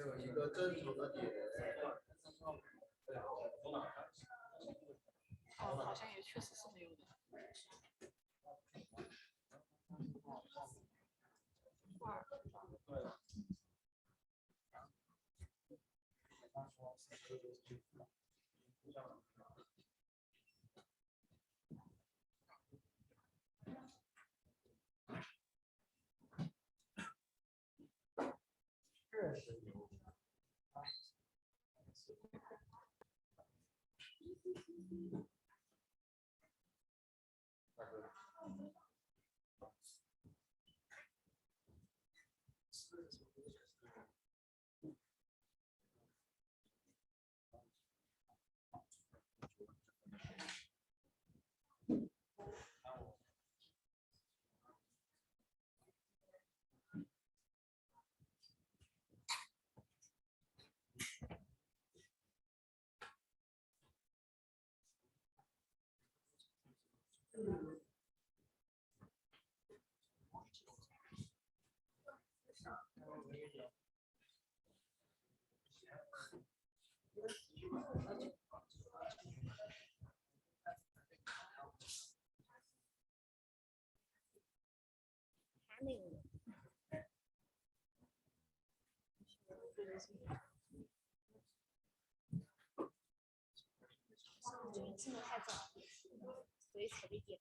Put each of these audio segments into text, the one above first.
有一个正常的点。哦，好像也确实是没有的。进的太早，所以迟了一点。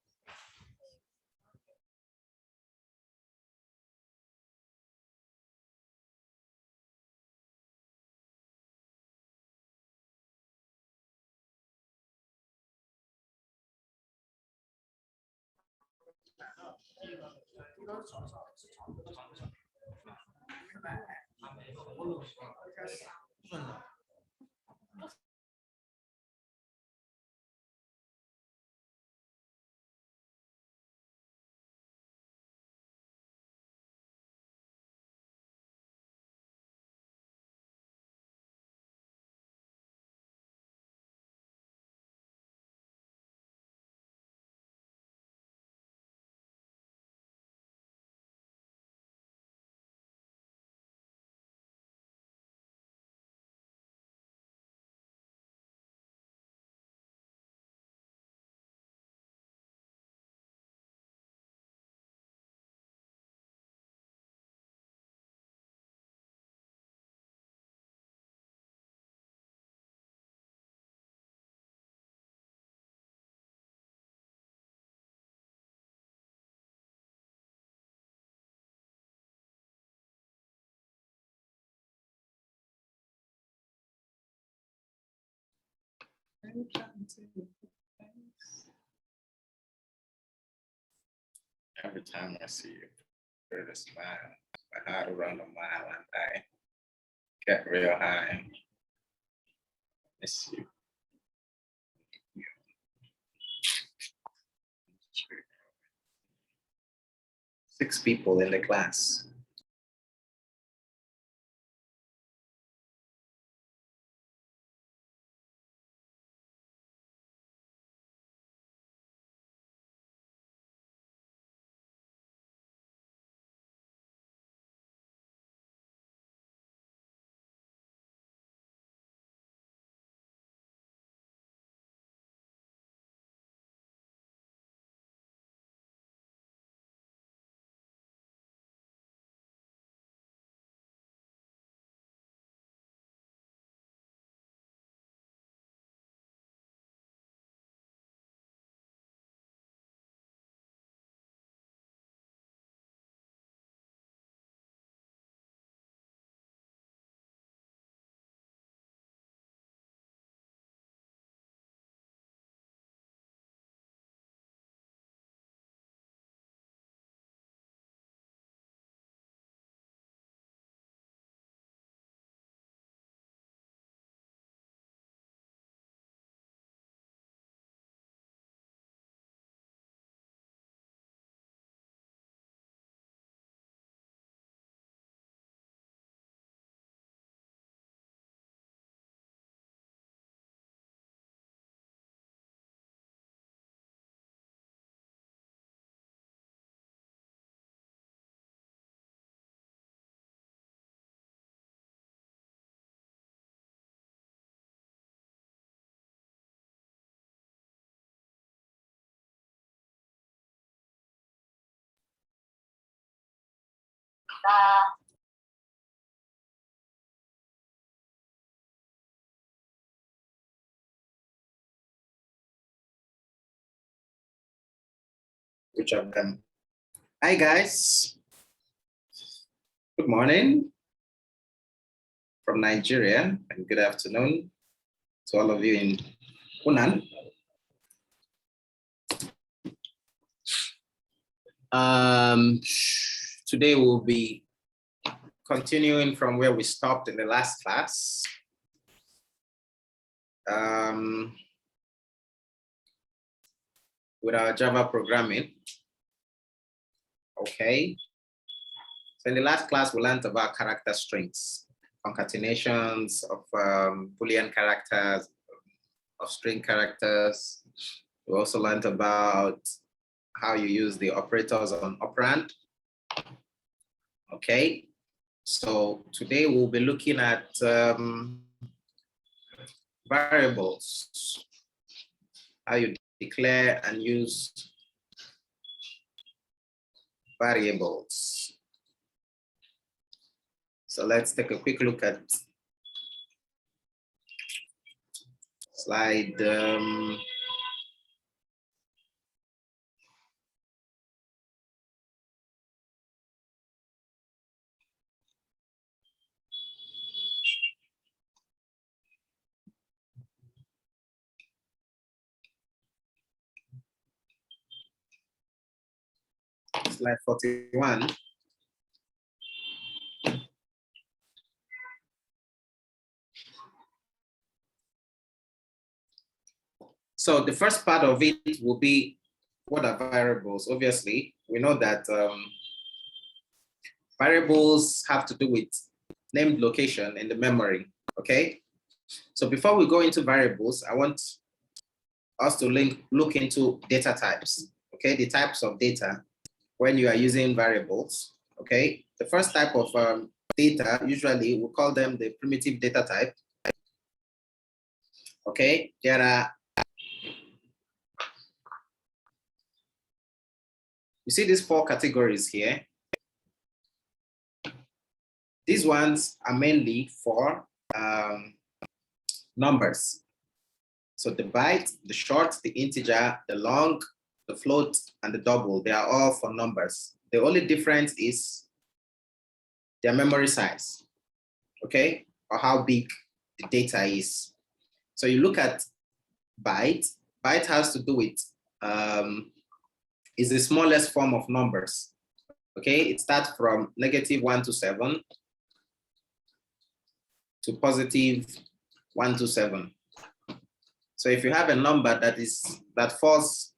Every time I see you, there's a smile. My heart will run a mile and I get real high. Miss you. Six people in the class. Which of them? Hi guys. Good morning from Nigeria, and good afternoon to all of you in Hunan. Today we'll be continuing from where we stopped in the last class. With our Java programming. Okay. So in the last class, we learned about character strings, concatenations of Boolean characters, of string characters. We also learned about how you use the operators on operand. Okay. So today we'll be looking at variables, how you declare and use variables. So let's take a quick look at slide slide 41. So the first part of it will be, what are variables? Obviously, we know that variables have to do with named location in the memory, okay? So before we go into variables, I want us to look into data types, okay? The types of data when you are using variables, okay? The first type of data, usually we call them the primitive data type, okay? There are, you see these 4 categories here. These ones are mainly for numbers. So the byte, the short, the integer, the long, the float, and the double, they are all for numbers. The only difference is their memory size, okay? Or how big the data is. So you look at byte. Byte has to do with, is the smallest form of numbers, okay? It starts from -1 to 7 to +1 to 7. So if you have a number that falls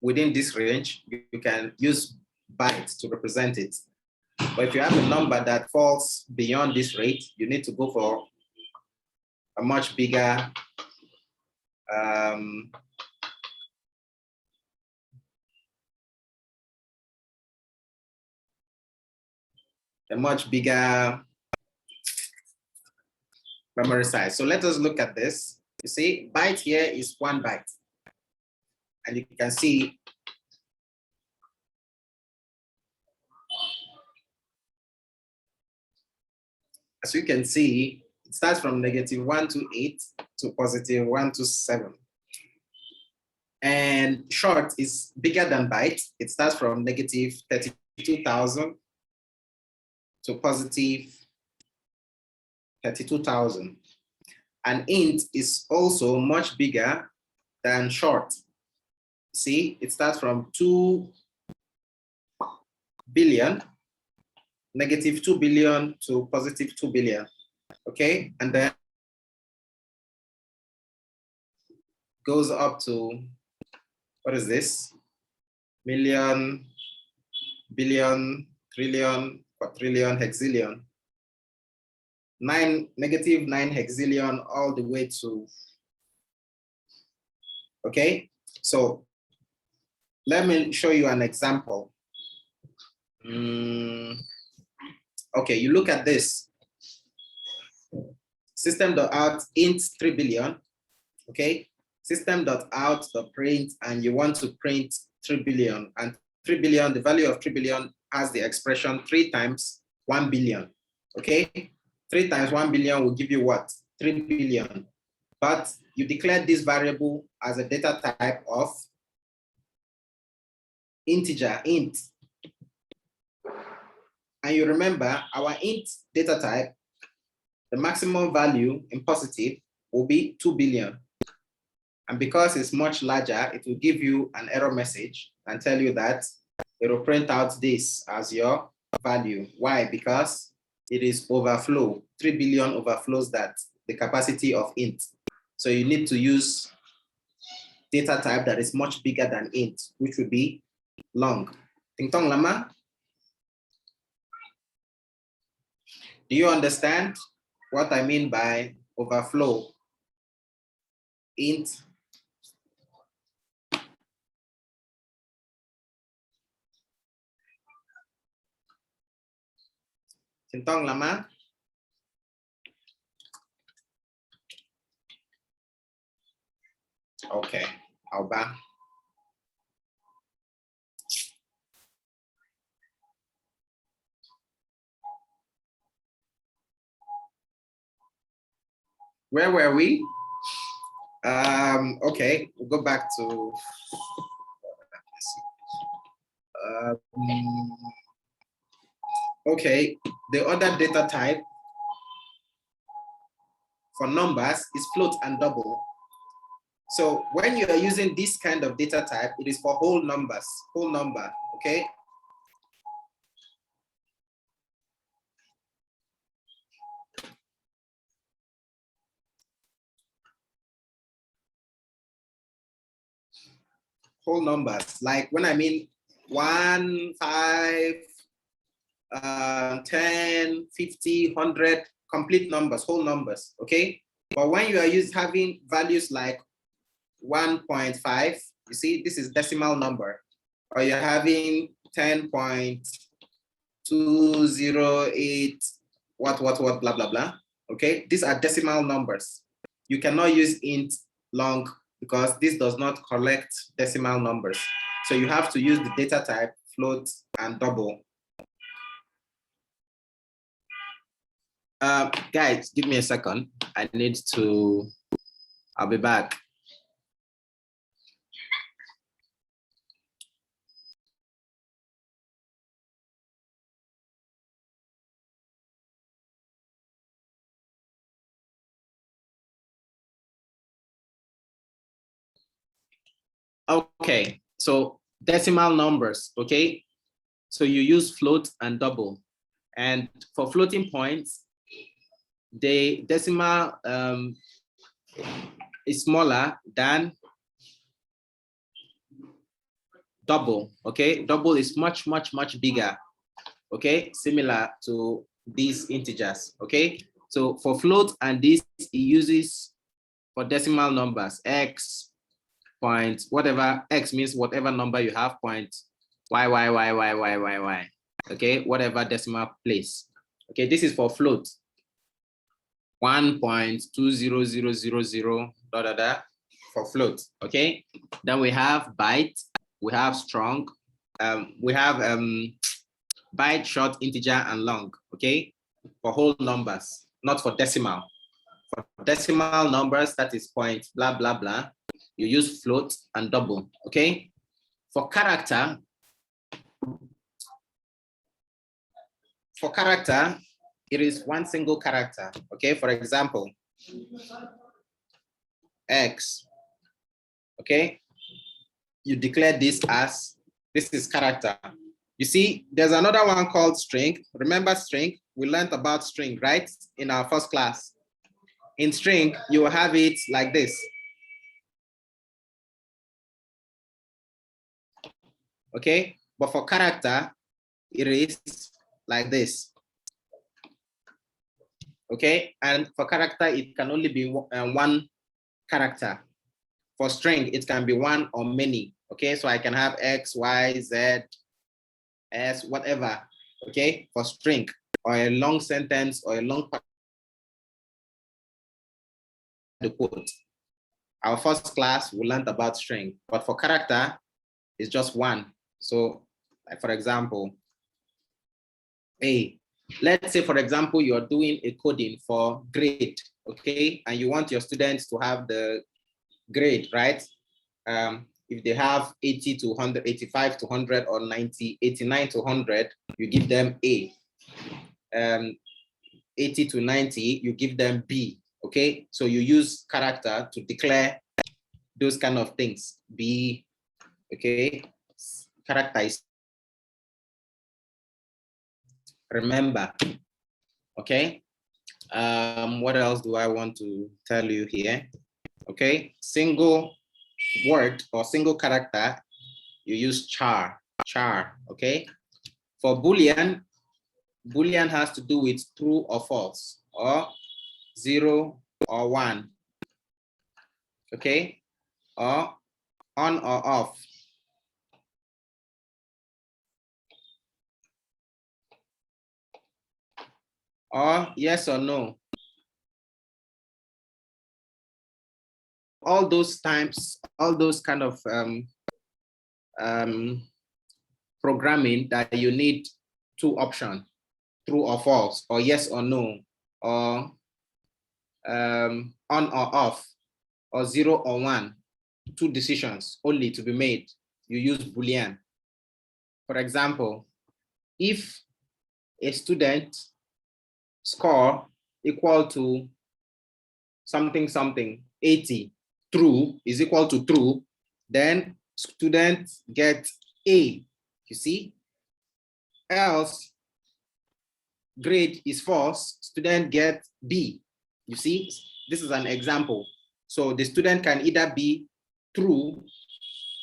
within this range, you can use bytes to represent it. But if you have a number that falls beyond this rate, you need to go for a much bigger memory size. So let us look at this. You see, byte here is 1 byte. And you can see as you can see, it starts from -1 to 8 to +1 to 7. And short is bigger than byte. It starts from -32,000 to +32,000. And int is also much bigger than short. See, it starts from 2 billion, -2 billion to +2 billion, okay? And then goes up to, what is this? Million, billion, trillion, quadrillion, hexillion. -9 hexillion all the way to, okay? So let me show you an example. Okay, you look at this. System.out int 3 billion, okay? System.out.print, and you want to print 3 billion. And 3 billion, the value of 3 billion has the expression 3 times 1 billion, okay? 3 times 1 billion will give you what? 3 billion. But you declared this variable as a data type of integer, int. And you remember our int data type, the maximum value in positive will be 2 billion. And because it's much larger, it will give you an error message and tell you that it will print out this as your value. Why? Because it is overflow. 3 billion overflows that, the capacity of int. So you need to use data type that is much bigger than int, which would be long. Ting tong lama? Do you understand what I mean by overflow? Int. Ting tong lama? Okay, Alba. Where were we? Okay, we'll go back to okay, the other data type for numbers is float and double. So when you are using this kind of data type, it is for whole numbers, whole number, okay? Whole numbers, like when I mean 1, 5, 10, 50, 100, complete numbers, whole numbers, okay? But when you are having values like 1.5, you see, this is decimal number, or you're having 10.208, what, blah, blah, blah, okay? These are decimal numbers. You cannot use int long because this does not collect decimal numbers. So you have to use the data type float and double. Guys, give me a second. I need to, I'll be back. Okay, so decimal numbers, okay? So you use float and double. And for floating points, the decimal is smaller than double, okay? Double is much, much, much bigger, okay? Similar to these integers, okay? So for float and this, it uses for decimal numbers, x, point, whatever, x means whatever number you have, point, y, okay? Whatever decimal place, okay? This is for float. 1.20000 for float, okay? Then we have byte, we have strong, we have byte, short, integer, and long, okay? For whole numbers, not for decimal. For decimal numbers, that is point, blah, blah, blah, you use float and double, okay? For character, it is one single character, okay? For example, X, okay? You declare this as, this is character. You see, there's another one called string. Remember string? We learned about string, right? In our first class. In string, you will have it like this. Okay, but for character, it is like this. Okay, and for character, it can only be one character. For string, it can be one or many. Okay, so I can have X, Y, Z, S, whatever. Okay, for string, or a long sentence or a long part of the quote. Our first class, we learned about string, but for character, it's just one. So, like for example, A. Let's say, for example, you're doing a coding for grade, okay? And you want your students to have the grade, right? If they have 80 to 100, 85 to 100, or 90, 89 to 100, you give them A. 80 to 90, you give them B, okay? So you use character to declare those kind of things. B, okay? Character is, remember, okay? What else do I want to tell you here? Okay, single word or single character, you use char, okay? For Boolean, Boolean has to do with true or false, or 0 or 1, okay? Or on or off. Or yes or no. All those times, all those kind of programming that you need two options, true or false, or yes or no, or on or off, or 0 or 1, two decisions only to be made, you use Boolean. For example, if a student score equal to something, 80, true is equal to true, then student get A, you see? Else, grade is false, student get B, you see? This is an example. So the student can either be true,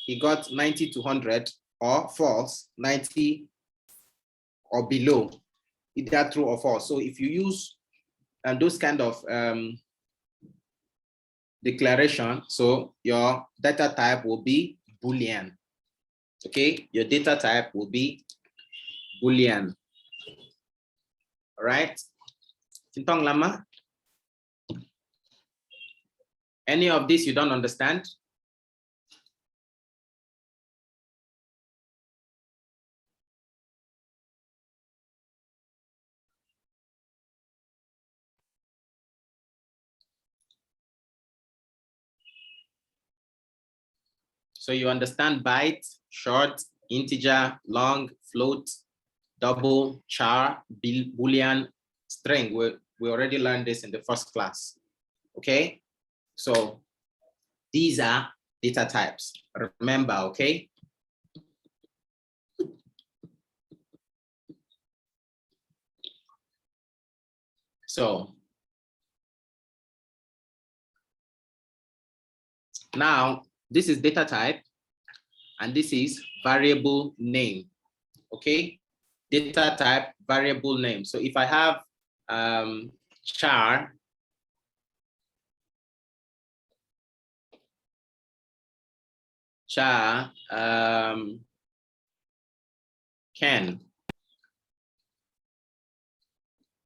he got 90 to 100, or false, 90 or below, either true or false. So if you use those kind of declaration, so your data type will be Boolean. Okay, your data type will be Boolean. All right. Sintong lama? Any of this you don't understand? So you understand byte, short, integer, long, float, double, char, Boolean, string. We already learned this in the first class. Okay, so these are data types. Remember, okay? So now this is data type, and this is variable name. Okay, data type, variable name. So if I have char, can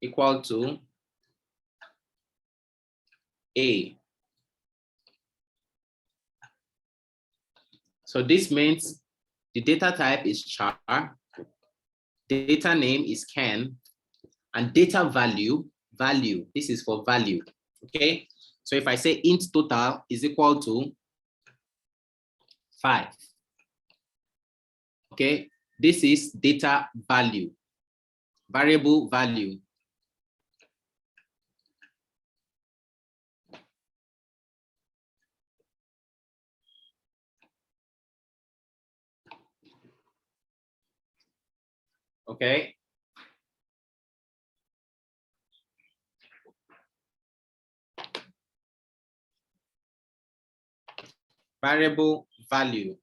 equal to A. So this means the data type is char, data name is can, and data value, this is for value, okay? So if I say int total is equal to 5, okay? This is data value, variable value. Okay. Variable value.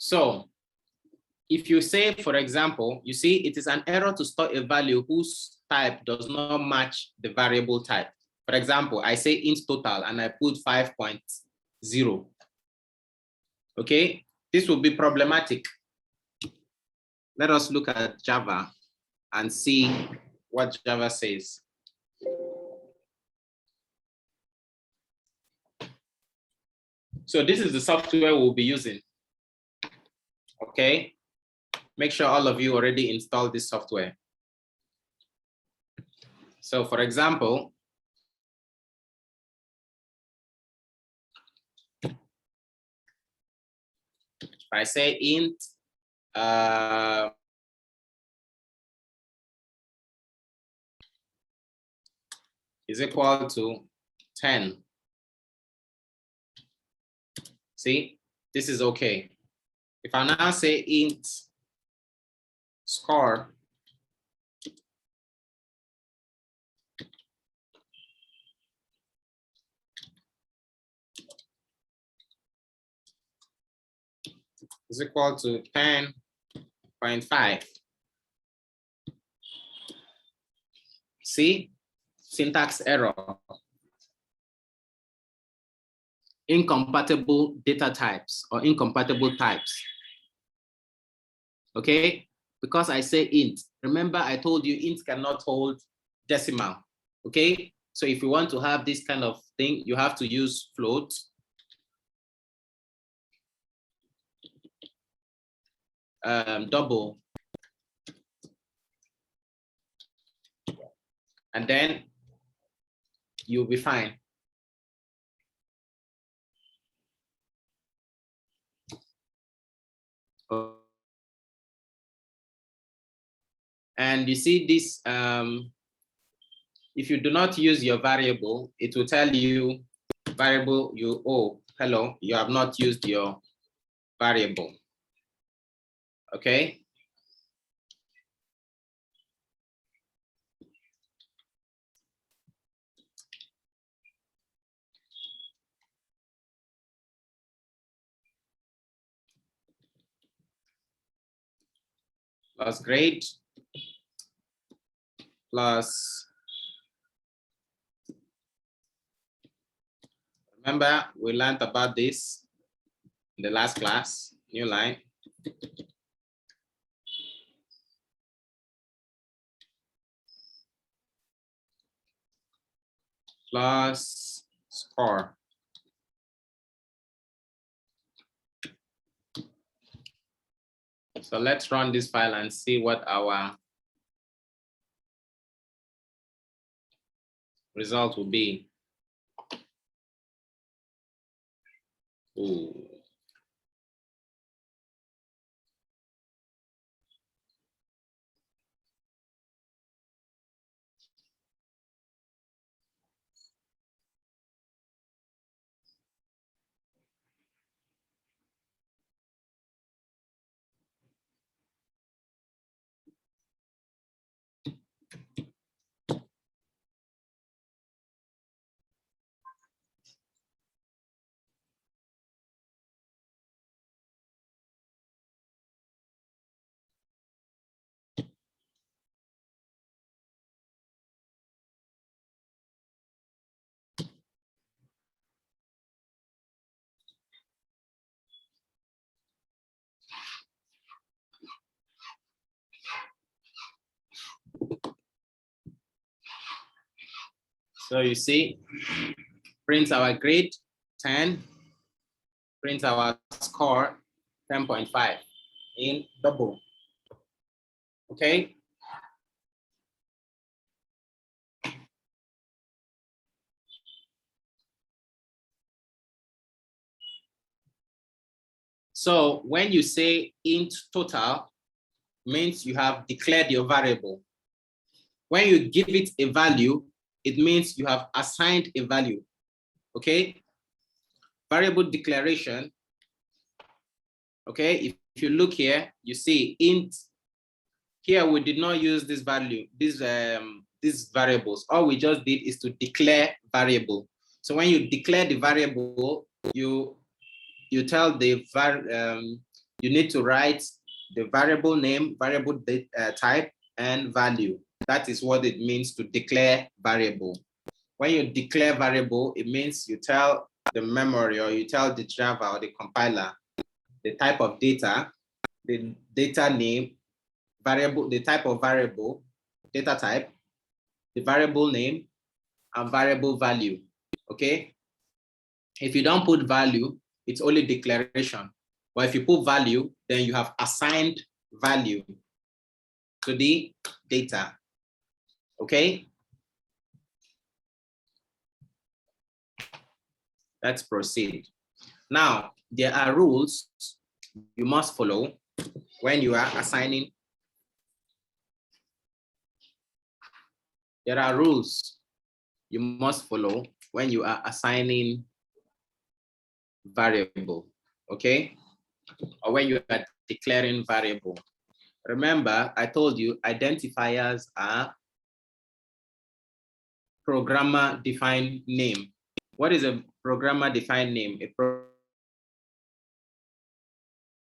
So if you say, for example, you see it is an error to store a value whose type does not match the variable type. For example, I say int total and I put 5.0. Okay, this will be problematic. Let us look at Java and see what Java says. So this is the software we'll be using. Okay, make sure all of you already installed this software. So for example, if I say int is equal to 10. See, this is okay. If I now say int score is equal to 10.5. See, syntax error. Incompatible data types or incompatible types. Okay, because I say int. Remember, I told you int cannot hold decimal. Okay, so if you want to have this kind of thing, you have to use float. Double. And then you'll be fine. And you see this, if you do not use your variable, it will tell you variable you, oh, hello, you have not used your variable. Okay. Plus grade plus, remember we learned about this in the last class, new line. Plus score. So let's run this file and see what our result will be. Ooh. So you see, print our grade 10, print our score 10.5 in double. Okay. So when you say int total, means you have declared your variable. When you give it a value, it means you have assigned a value. Okay. Variable declaration. Okay. If you look here, you see int. Here we did not use this value, these variables. All we just did is to declare variable. So when you declare the variable, you tell the you need to write the variable name, variable type, and value. That is what it means to declare variable. When you declare variable, it means you tell the memory or you tell the Java or the compiler the type of data, the data name, variable, the type of variable, data type, the variable name, and variable value. Okay? If you don't put value, it's only declaration. But if you put value, then you have assigned value to the data. Okay? Let's proceed. Now, there are rules you must follow when you are assigning. There are rules you must follow when you are assigning variable, okay? Or when you are declaring variable. Remember, I told you identifiers are programmer defined name. What is a programmer defined name?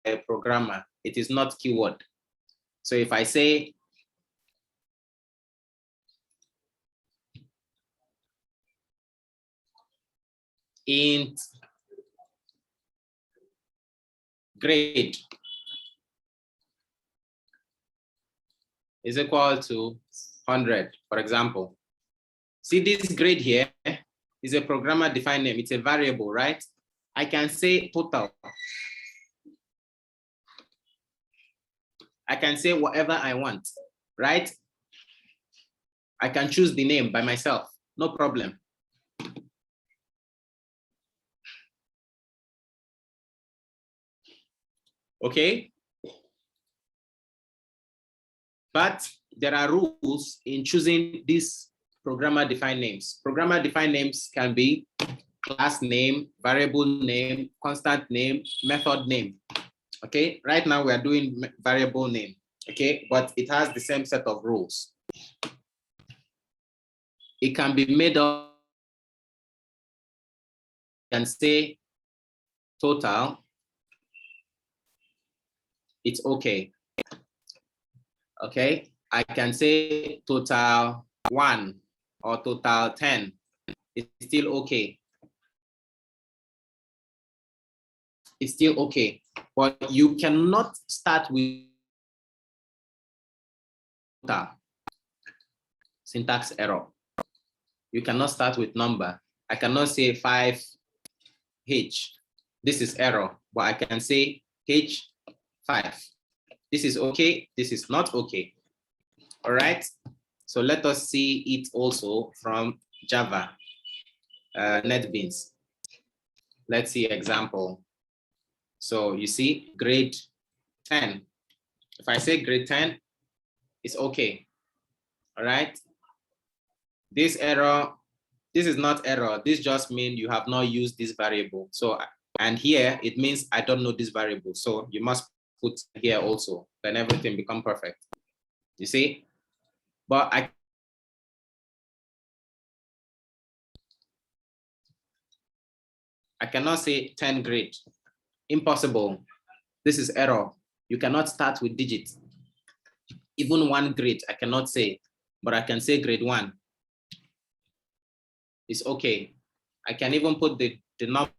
A programmer, it is not keyword. So if I say int grade is equal to 100, for example. See this grade here is a programmer defined name. It's a variable, right? I can say total. I can say whatever I want, right? I can choose the name by myself, no problem. Okay? But there are rules in choosing these programmer defined names. Programmer defined names can be class name, variable name, constant name, method name. Okay, right now we are doing variable name, okay, but it has the same set of rules. It can be made up and say total, it's okay. Okay, I can say total 1 or total 10, it's still okay. It's still okay, but you cannot start with total. Syntax error. You cannot start with number. I cannot say 5H. This is error, but I can say H5. This is okay, this is not okay. All right, so let us see it also from Java, Netbeans. Let's see example. So you see grade 10. If I say grade 10, it's okay. All right. This error, this is not error. This just means you have not used this variable. So, and here it means I don't know this variable. So you must put here also, then everything become perfect. You see? But I cannot say 10 grade. Impossible. This is error. You cannot start with digits. Even 1 grade, I cannot say, but I can say grade 1. It's okay. I can even put the number.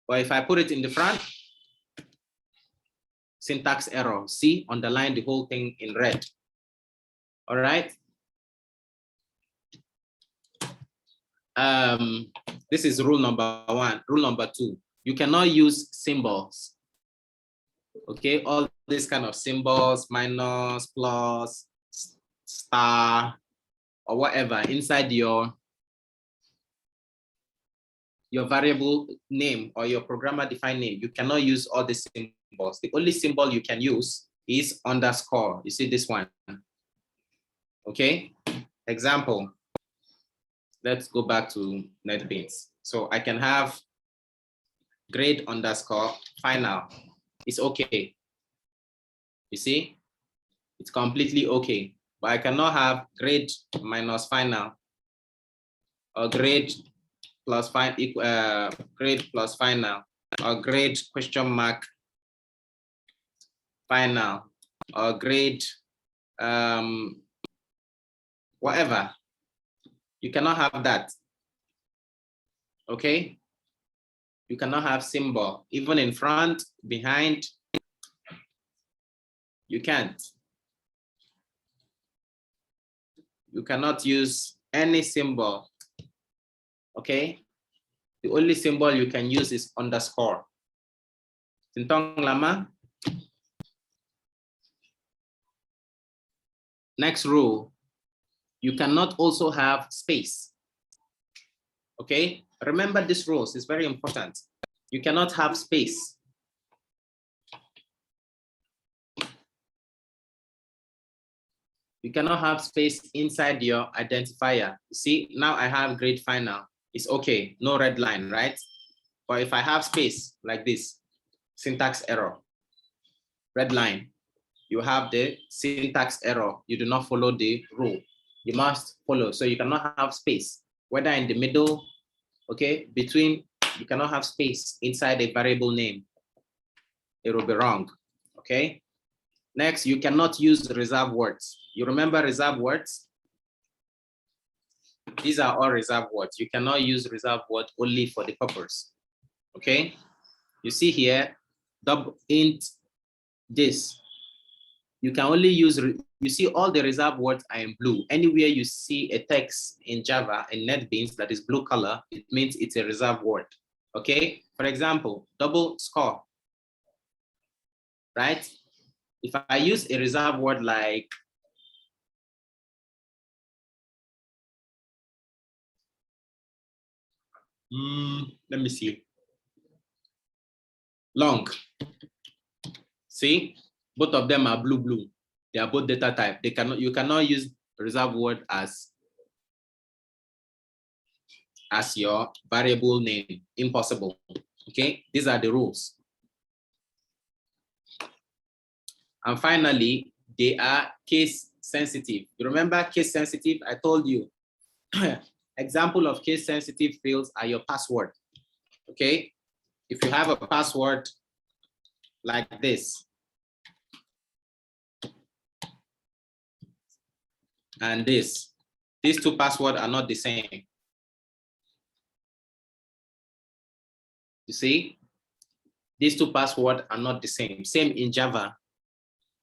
But if I put it in the front, syntax error. See, underline the whole thing in red. All right. This is rule number 1. Rule number 2, you cannot use symbols. Okay, all these kind of symbols, minus, plus, star, or whatever inside your variable name or your programmer defined name. You cannot use all the symbols. The only symbol you can use is underscore. You see this one. Okay, example. Let's go back to Netbeans. So I can have grade underscore final. It's okay. You see, it's completely okay. But I cannot have grade minus final or grade plus grade plus final, or grade question mark final, or grade whatever. You cannot have that. Okay? You cannot have symbol, even in front, behind. You can't. You cannot use any symbol. Okay? The only symbol you can use is underscore. Tintong lama. Next rule, you cannot also have space. Okay? Remember these rules, it's very important. You cannot have space. You cannot have space inside your identifier. See, now I have grade final. It's okay, no red line, right? But if I have space like this, syntax error, red line, you have the syntax error. You do not follow the rule. You must follow. So you cannot have space, whether in the middle, okay, between, you cannot have space inside a variable name. It will be wrong, okay? Next, you cannot use reserved words. You remember reserved words? These are all reserved words. You cannot use reserved word only for the purpose, okay? You see here, double int this. You can only use, you see all the reserved words are in blue. Anywhere you see a text in Java, in Netbeans that is blue color, it means it's a reserved word, okay? For example, double score, right? If I use a reserved word like let me see, long, see, both of them are blue. They are both data type. You cannot use reserved word as your variable name. Impossible. Okay, these are the rules. And finally, they are case sensitive. You remember case sensitive? I told you. Example of case sensitive fields are your password. Okay, if you have a password like this, and these two passwords are not the same. You see, these two passwords are not the same. Same in Java.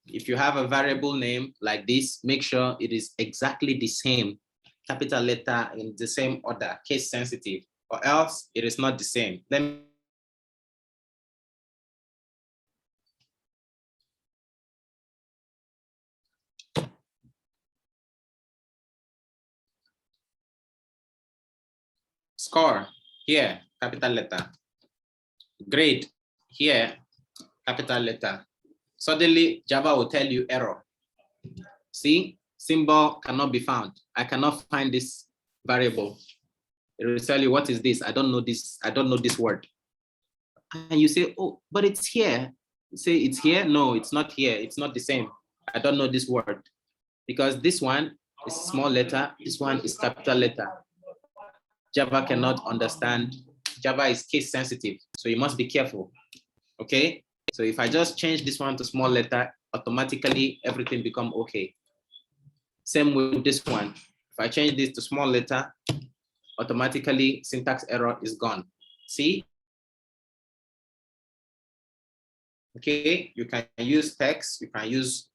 If you have a variable name like this, make sure it is exactly the same, capital letter in the same order, case sensitive, or else it is not the same. Then score here, capital letter. Grade here, capital letter. Suddenly Java will tell you error. See, symbol cannot be found. I cannot find this variable. It will tell you, what is this? I don't know this. I don't know this word. And you say, oh, but it's here. You say it's here. No, it's not here. It's not the same. I don't know this word because this one is small letter. This one is capital letter. Java cannot understand. Java is case sensitive. So you must be careful. Okay. So if I just change this one to small letter, automatically everything become okay. Same with this one. If I change this to small letter, automatically syntax error is gone. See? Okay, you can use text, you can use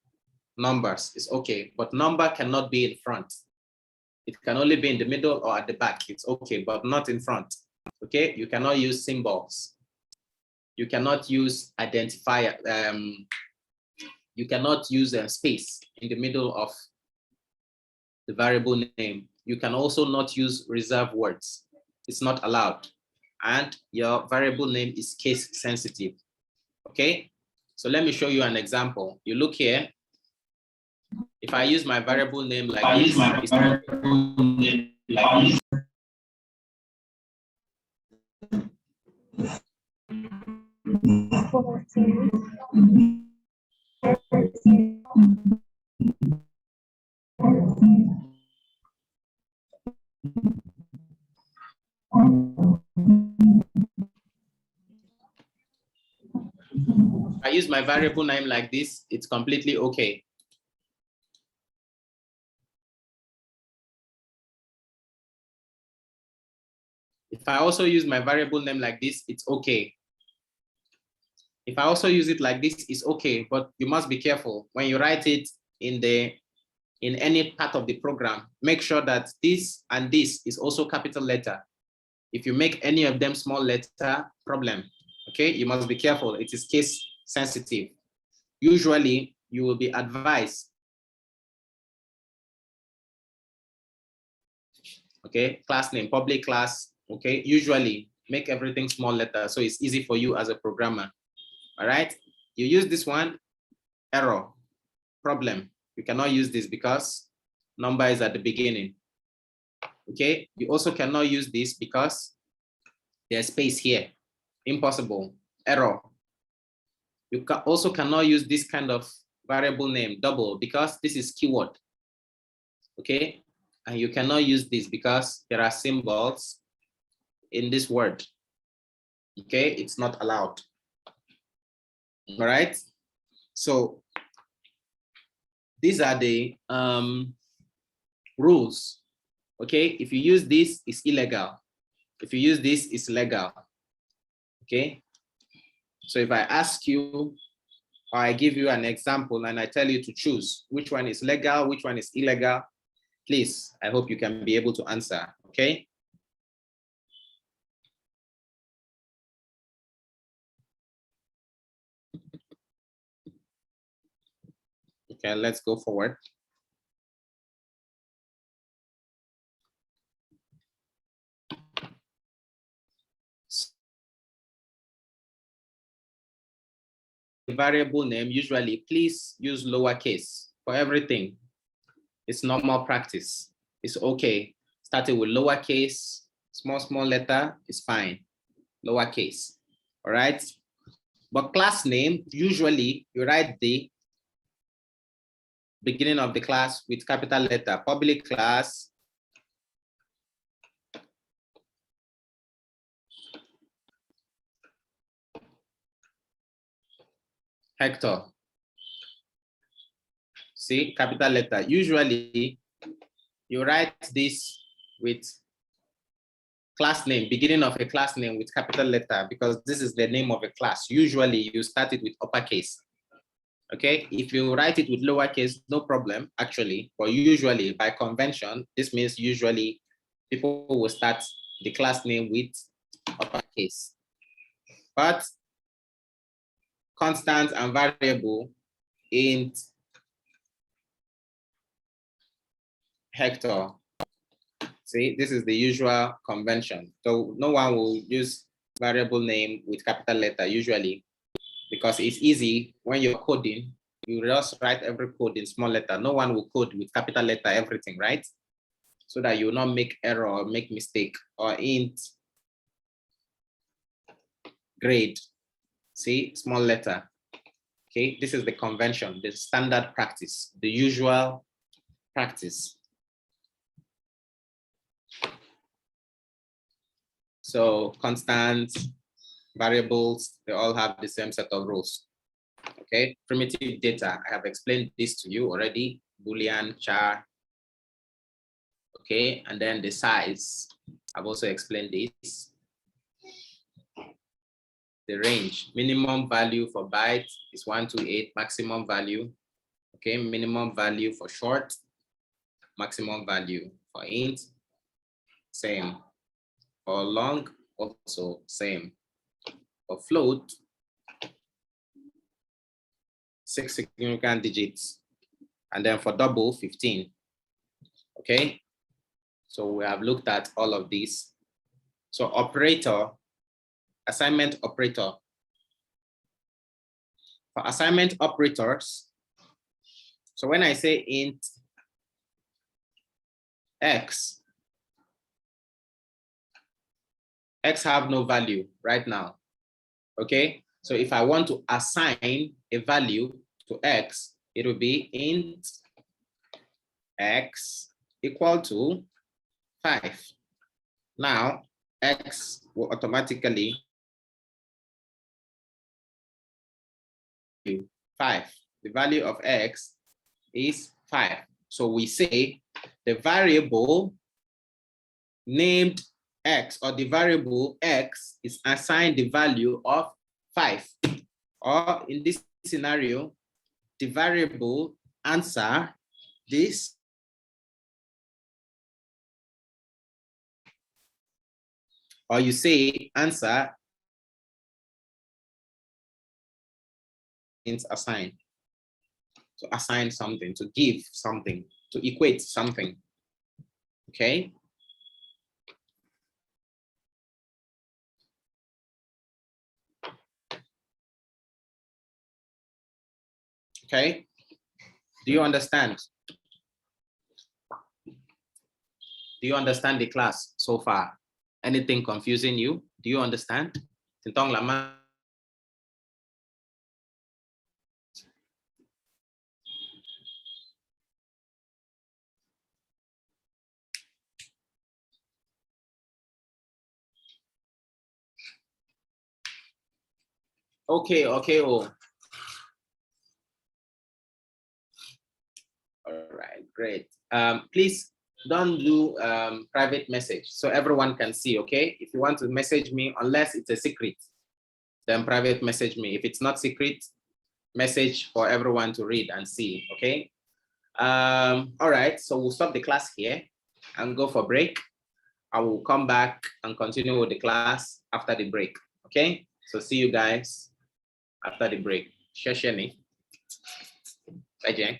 numbers, it's okay, but number cannot be in front. It can only be in the middle or at the back, it's okay, but not in front. Okay, you cannot use symbols. You cannot use identifier, you cannot use a space in the middle of the variable name. You can also not use reserved words. It's not allowed. And your variable name is case sensitive. Okay, so let me show you an example. You look here. If I use my variable name like this, I use my variable name like this, it's completely okay. If I also use my variable name like this, it's okay. If I also use it like this, it's okay, but you must be careful. When you write it in any part of the program, make sure that this and this is also capital letter. If you make any of them small letter, problem, okay? You must be careful, it is case sensitive. Usually, you will be advised, okay? Class name, public class, okay? Usually, make everything small letter so it's easy for you as a programmer, all right? You use this one, error, problem. You cannot use this because number is at the beginning, okay? You also cannot use this because there's space here, impossible, error. You also cannot use this kind of variable name, double, because this is keyword, okay? And you cannot use this because there are symbols in this word, okay? It's not allowed, all right? So these are the rules, okay? If you use this, it's illegal. If you use this, it's legal, okay? So if I ask you, or I give you an example and I tell you to choose which one is legal, which one is illegal, please, I hope you can be able to answer, okay? Okay, let's go forward. Variable name, usually please use lowercase for everything. It's normal practice. It's okay. Starting with lowercase, small letter is fine. Lowercase, all right? But class name, usually you write the beginning of the class with capital letter, public class, Hector. See, capital letter. Usually you write this with class name, beginning of a class name with capital letter, because this is the name of a class. Usually you start it with uppercase. Okay, if you write it with lowercase, no problem, actually, but usually by convention, this means usually people will start the class name with uppercase. But constant and variable, int, Hector. See, this is the usual convention. So no one will use variable name with capital letter usually, because it's easy when you're coding, you just write every code in small letter. No one will code with capital letter everything, right? So that you will not make error or make mistake. Or int grade, see, small letter. Okay, this is the convention, the standard practice, the usual practice. So constant, variables, they all have the same set of rules. Okay, primitive data, I have explained this to you already, Boolean, char. Okay, and then the size, I've also explained this. The range, minimum value for byte is 128, maximum value. Okay, minimum value for short, maximum value for int, same. For long, also same. For float, 6 significant digits. And then for double, 15. Okay, so we have looked at all of these. So operator, assignment operator. For assignment operators, so when I say int x, x have no value right now, okay? So if I want to assign a value to x, it will be int x equal to 5. Now, X will automatically 5. The value of X is 5. So we say the variable named X, or the variable X, is assigned the value of 5. Or in this scenario, the variable answer this, or you say answer is assigned. To assign something, to give something, to equate something. Okay. Okay. Do you understand? Do you understand the class so far? Anything confusing you? Do you understand? Okay, okay. Oh. All right, great. Please don't do private message so everyone can see, okay? If you want to message me, unless it's a secret, then private message me. If it's not secret, message for everyone to read and see, okay? All right, so we'll stop the class here and go for break. I will come back and continue with the class after the break, okay? So see you guys after the break. Shasheni. Bye, Jen.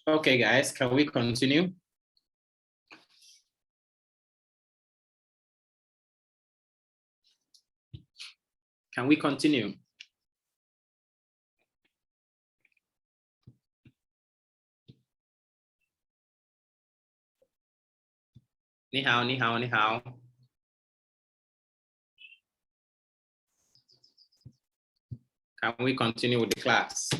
Okay, guys, can we continue? Can we continue? Ni hao, ni hao, ni hao. Can we continue with the class?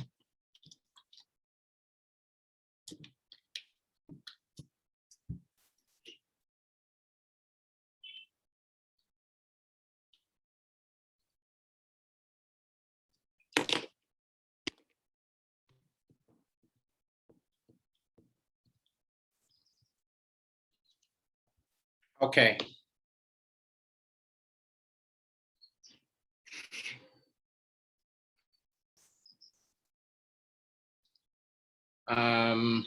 Okay. Um,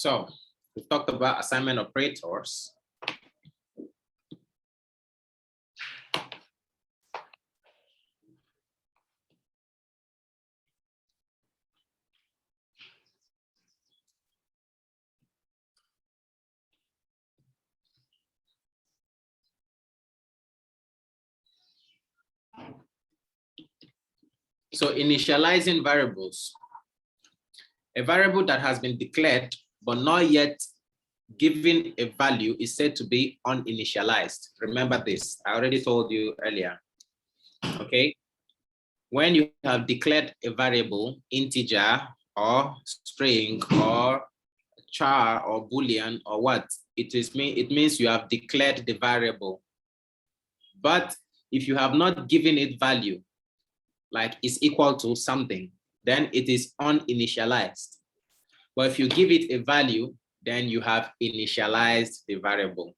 so we talked about assignment operators. So initializing variables. A variable that has been declared but not yet given a value is said to be uninitialized. Remember this, I already told you earlier, okay? When you have declared a variable, integer or string or char or Boolean or what, it means you have declared the variable. But if you have not given it value, like it's equal to something, then it is uninitialized. But if you give it a value, then you have initialized the variable.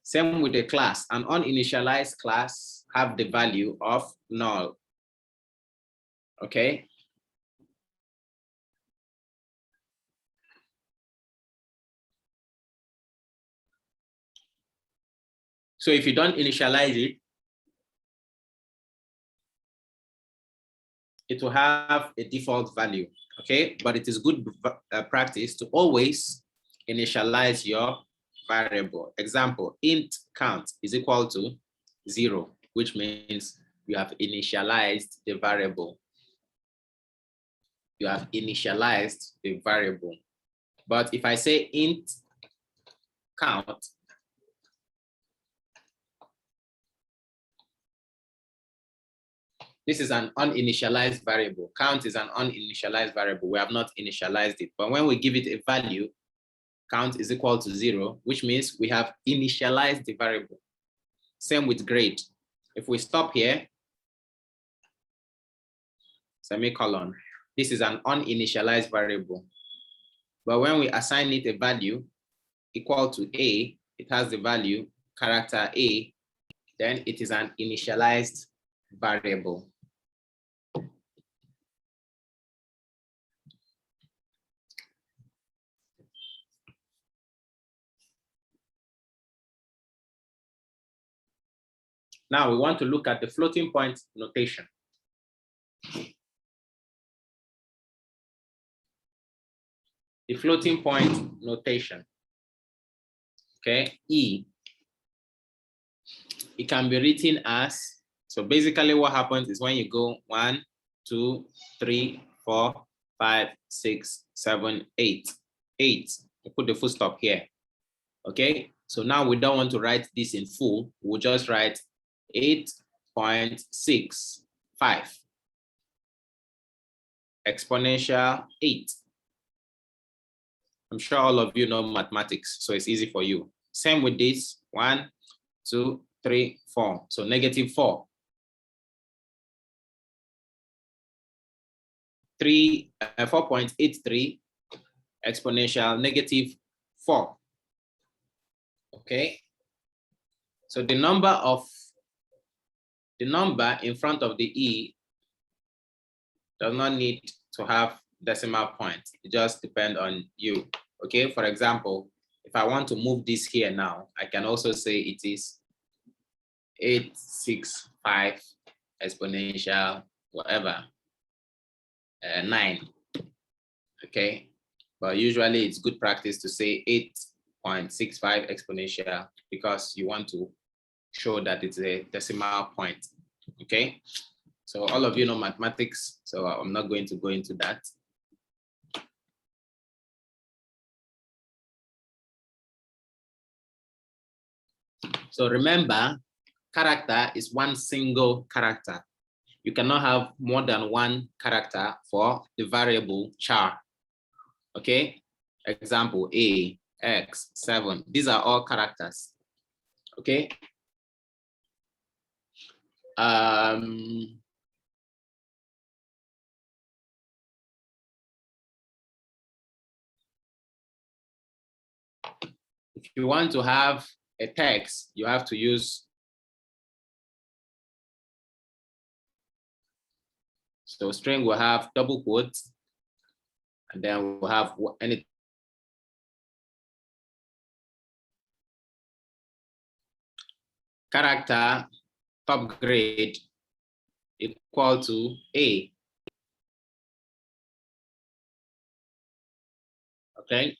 Same with the class. An uninitialized class have the value of null. Okay. So if you don't initialize it, it will have a default value, okay? But it is good practice to always initialize your variable. Example, int count is equal to 0, which means you have initialized the variable. You have initialized the variable. But if I say int count, this is an uninitialized variable. Count is an uninitialized variable. We have not initialized it. But when we give it a value, count is equal to 0, which means we have initialized the variable. Same with grade. If we stop here, semicolon, this is an uninitialized variable. But when we assign it a value equal to A, it has the value character A, then it is an initialized variable. Now we want to look at the floating point notation. The floating point notation, okay, E, it can be written as, so basically what happens is when you go 1, 2, 3, 4, 5, 6, 7, 8, you put the full stop here, okay? So now we don't want to write this in full, we'll just write 8.65 exponential 8. I'm sure all of you know mathematics, so it's easy for you. Same with this, 1, 2, 3, 4. So -4. 4.83 exponential -4. Okay. So the number in front of the E does not need to have decimal point. It just depends on you. Okay. For example, if I want to move this here now, I can also say it is 865 exponential whatever 9. Okay. But usually it's good practice to say 8.65 exponential because you want to show that it's a decimal point. Okay. So all of you know mathematics, so I'm not going to go into that. So remember, character is one single character. You cannot have more than one character for the variable char. Okay, example A, X, 7. These are all characters. Okay. If you want to have a text, you have to use. So string will have double quotes, and then we'll have any character top grade equal to A. Okay.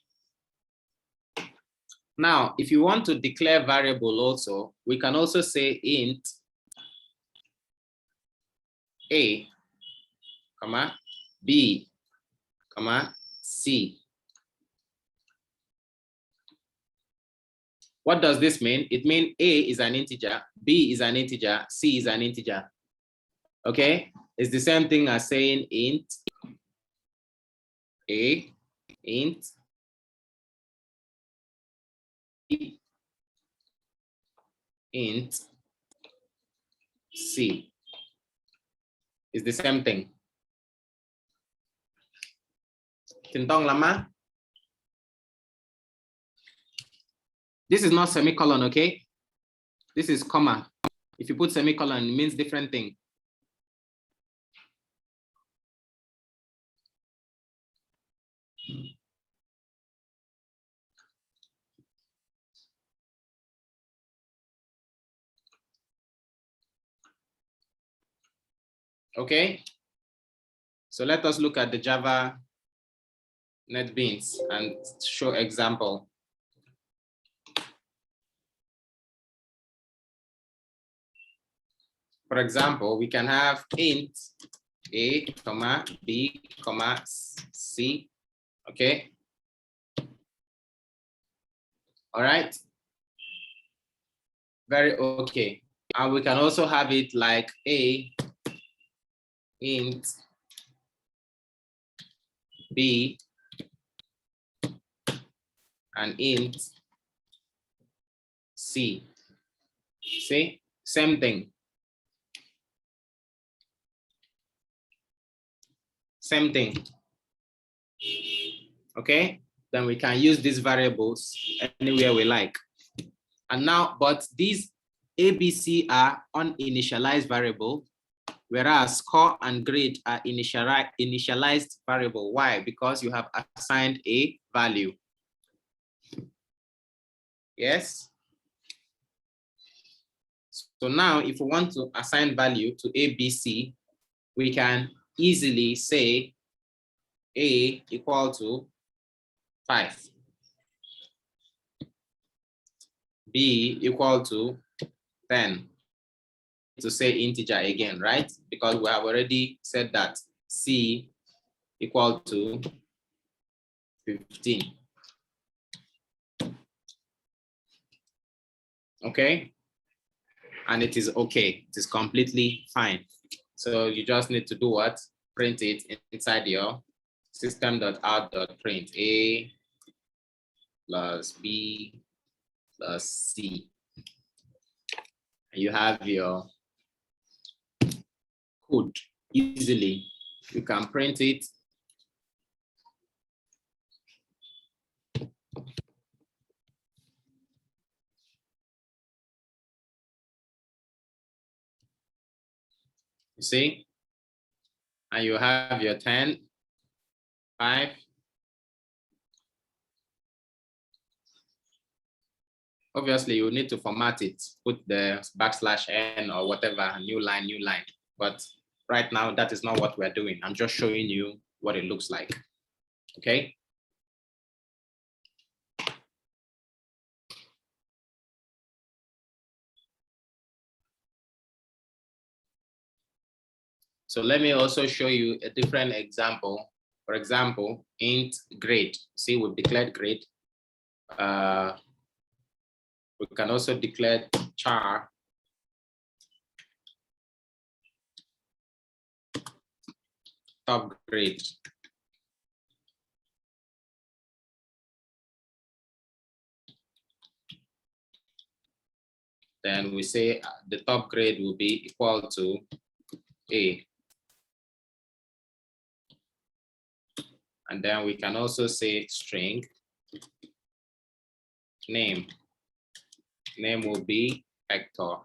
Now, if you want to declare variable also, we can also say int A, comma, B, comma, C. What does this mean? It means A is an integer, B is an integer, C is an integer. Okay, it's the same thing as saying int A, int B, int C. It's the same thing. Tintong lama. This is not semicolon, okay? This is comma. If you put semicolon, it means different thing. Okay, so let us look at the Java Netbeans and show example. For example, we can have int A, comma, B, comma, C, okay? All right, very okay. And we can also have it like A, int B, and int C. See, same thing. Same thing. Okay, then we can use these variables anywhere we like. And now, but these ABC are uninitialized variable, whereas score and grade are initialized variable. Why? Because you have assigned a value. Yes. So now if we want to assign value to ABC, we can easily say A equal to 5. B equal to 10. To say integer again, right? Because we have already said that C equal to 15. Okay, and it is okay. It is completely fine. So you just need to do what? Print it inside your system.out.print A plus B plus C. You have your code easily. You can print it. You see? And you have your 10, 5. Obviously, you need to format it, put the \n or whatever, new line. But right now, that is not what we're doing. I'm just showing you what it looks like, okay? So let me also show you a different example. For example, int grade. See, we've declared grade. We can also declare char. Top grade. Then we say the top grade will be equal to A. And then we can also say string name. Name will be Hector.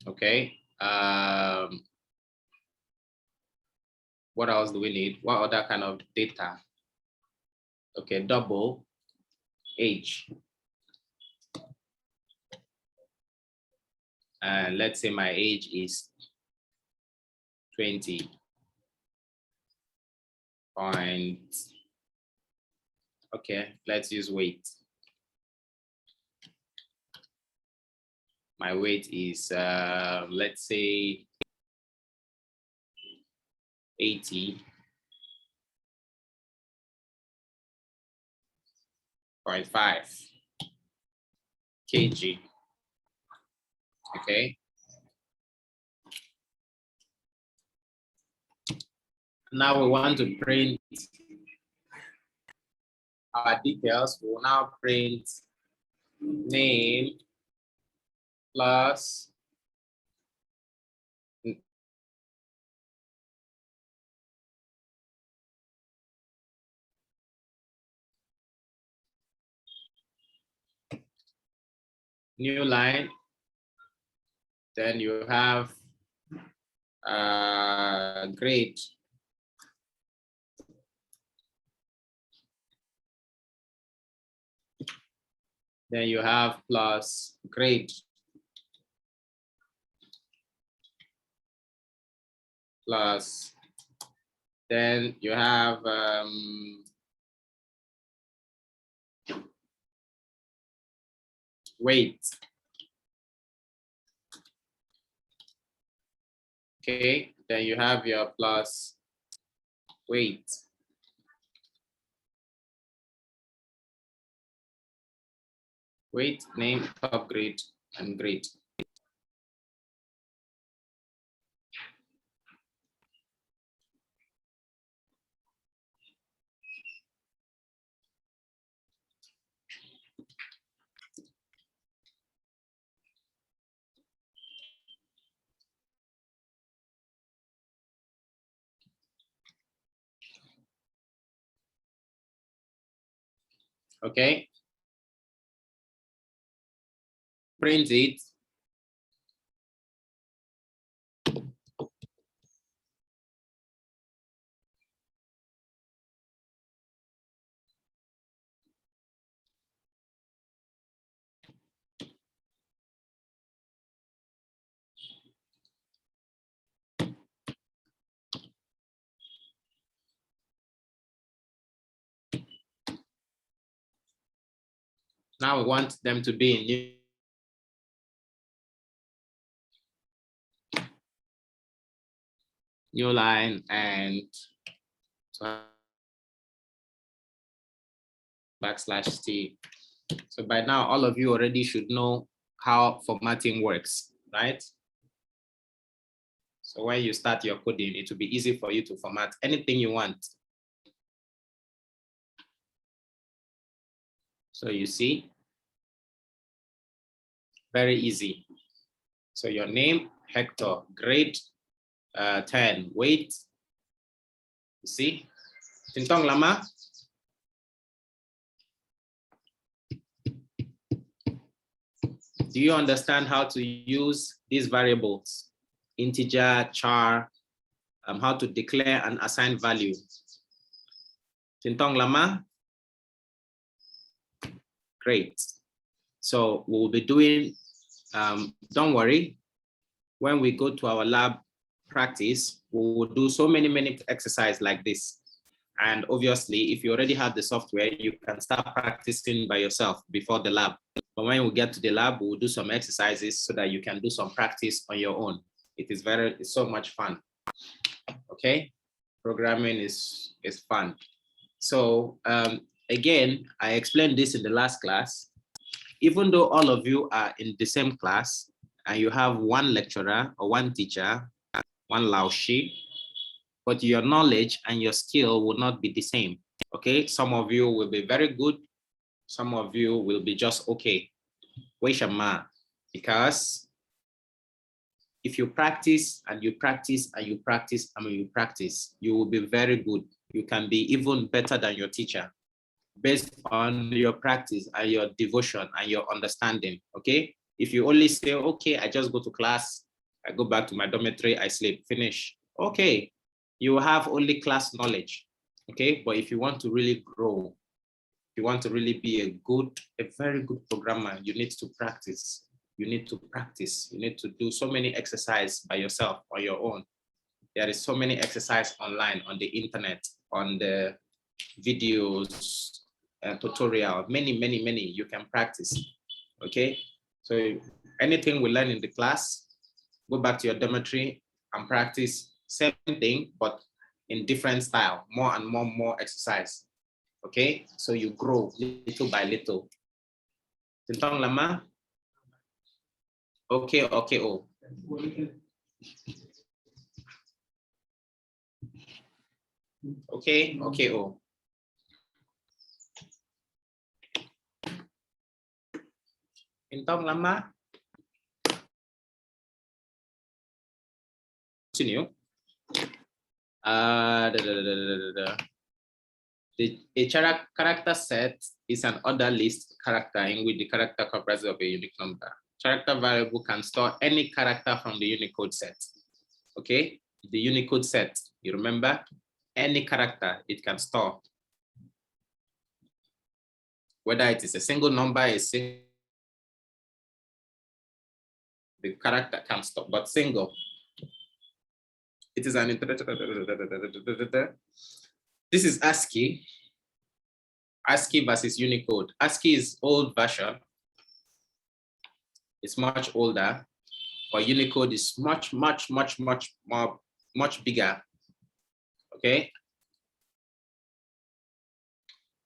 Okay. What else do we need? What other kind of data? Okay, double age. And let's say my age is 20. Okay, let's use weight. My weight is, let's say 80.5 kg. Okay. Now we want to print our details. We will now print name plus new line. Then you have grade. Then you have plus grade. Plus, then you have weight. Okay, then you have your plus weight. Weight, name, top grade, and grade. Okay. Print it. Now we want them to be in new line and \t. So by now, all of you already should know how formatting works, right? So when you start your coding, it will be easy for you to format anything you want. So you see, very easy. So your name, Hector, grade 10, weight, you see, Tintong Lama. Do you understand how to use these variables? Integer, char, how to declare and assign value. Tintong Lama? Great. So we'll be doing, don't worry, when we go to our lab practice, we will do so many exercises like this. And obviously, if you already have the software, you can start practicing by yourself before the lab. But when we get to the lab, we'll do some exercises so that you can do some practice on your own. It's so much fun. Okay, programming is fun. So again, I explained this in the last class. Even though all of you are in the same class and you have one lecturer or one teacher, one laoshi, but your knowledge and your skill will not be the same. Okay, some of you will be very good, some of you will be just okay. Because if you practice and you practice and you practice and you practice, you will be very good. You can be even better than your teacher based on your practice and your devotion and your understanding. Okay, if you only say, okay, I just go to class, I go back to my dormitory, I sleep, finish. Okay, you have only class knowledge. Okay, but if you want to really grow, if you want to really be a very good programmer, you need to practice. You need to practice. You need to do so many exercises by yourself on your own. There is so many exercises online on the internet, on the videos, tutorial, many you can practice. Okay, so anything we learn in the class, go back to your dormitory and practice same thing, but in different style, more and more exercise. Okay, so you grow little by little. Tintong Lama? Okay, oh. Okay, oh. Tintong Lama? Continue. A character set is an order list character in which the character comprises of a unique number. Character variable can store any character from the Unicode set. Okay, the Unicode set, you remember? Any character it can store. Whether it is a single number, the character can store, but single. It is an this is ASCII. ASCII versus Unicode. ASCII is old version. It's much older, but Unicode is much bigger. Okay.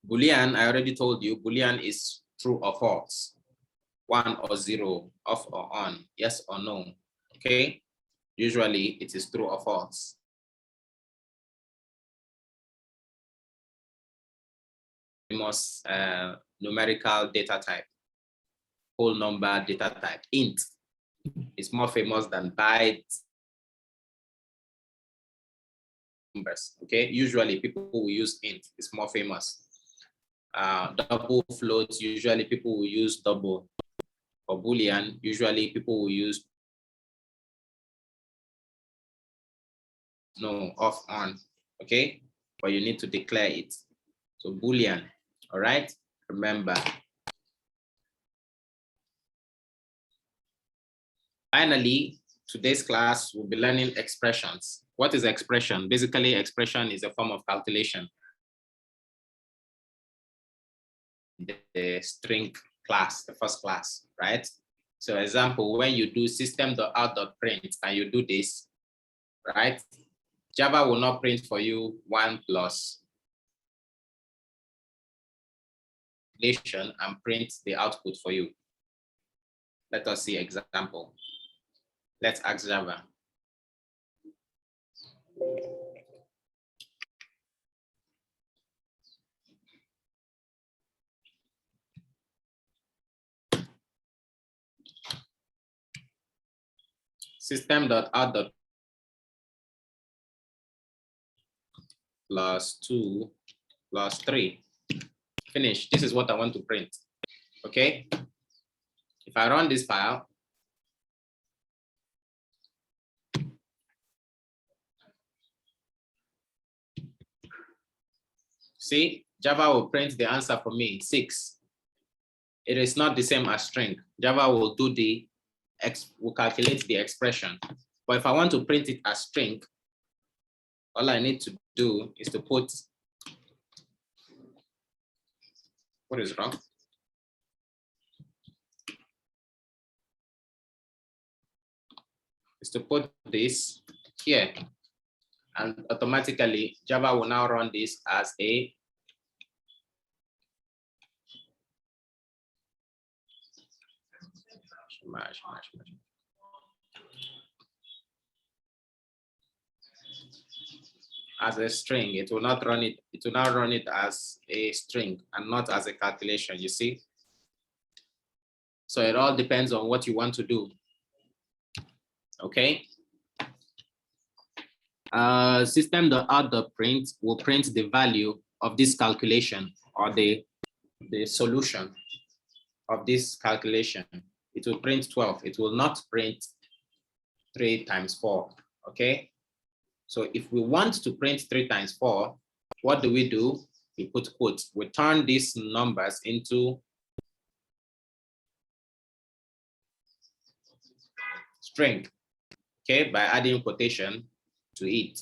Boolean, I already told you, Boolean is true or false, 1 or 0, off or on, yes or no. Okay. Usually it is true or false. Famous numerical data type, whole number data type, int. It's more famous than bytes. Numbers. Okay, usually people will use int. It's more famous. Double floats, usually people will use double. For Boolean, usually people will use no, off, on. Okay, but you need to declare it. So Boolean, all right, remember. Finally, today's class we'll be learning expressions. What is expression? Basically, expression is a form of calculation. The string class, the first class, right? So example, when you do system.out.print and you do this, right? Java will not print for you 1 plus and print the output for you. Let us see example. Let's ask Java. System.out plus 2 plus 3. Finish. This is what I want to print. Okay. If I run this file, see, Java will print the answer for me, 6. It is not the same as string. Java will do will calculate the expression. But if I want to print it as string, all I need to do is to put, what is wrong? Is to put this here, and automatically Java will now run this as a as a string. It will not run it. It will now run it as a string and not as a calculation. You see. So it all depends on what you want to do. Okay. System.out.print will print the value of this calculation or the solution of this calculation. It will print 12. It will not print 3 times 4. Okay. So if we want to print 3 times 4, what do? We put quotes. We turn these numbers into string, okay, by adding quotation to it,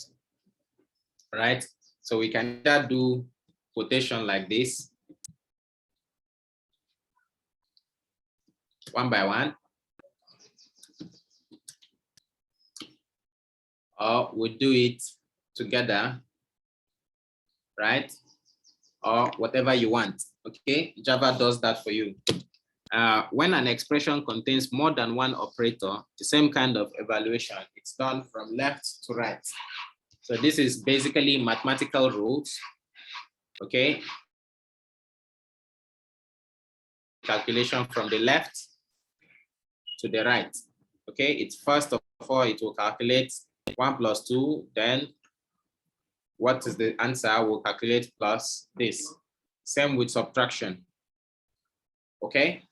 right? So we can either do quotation like this, one by one, or we do it together, right? Or whatever you want, okay? Java does that for you. When an expression contains more than one operator, the same kind of evaluation, it's done from left to right. So this is basically mathematical rules, okay? Calculation from the left to the right, okay? It's first of all, it will calculate 1 plus 2, then what is the answer? We'll calculate plus this. Same with subtraction, okay?